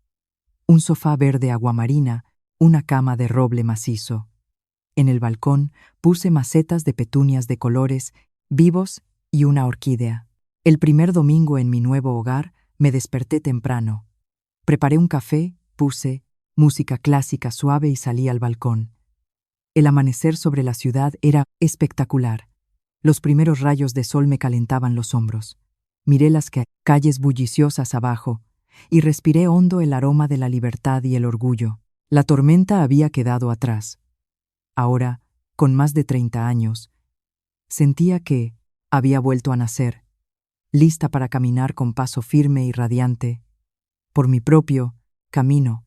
Un sofá verde aguamarina, una cama de roble macizo. En el balcón puse macetas de petunias de colores vivos y una orquídea. El primer domingo en mi nuevo hogar me desperté temprano. Preparé un café, puse música clásica suave y salí al balcón. El amanecer sobre la ciudad era espectacular. Los primeros rayos de sol me calentaban los hombros. Miré las calles bulliciosas abajo y respiré hondo el aroma de la libertad y el orgullo. La tormenta había quedado atrás. Ahora, con más de 30 años, sentía que había vuelto a nacer, lista para caminar con paso firme y radiante por mi propio camino.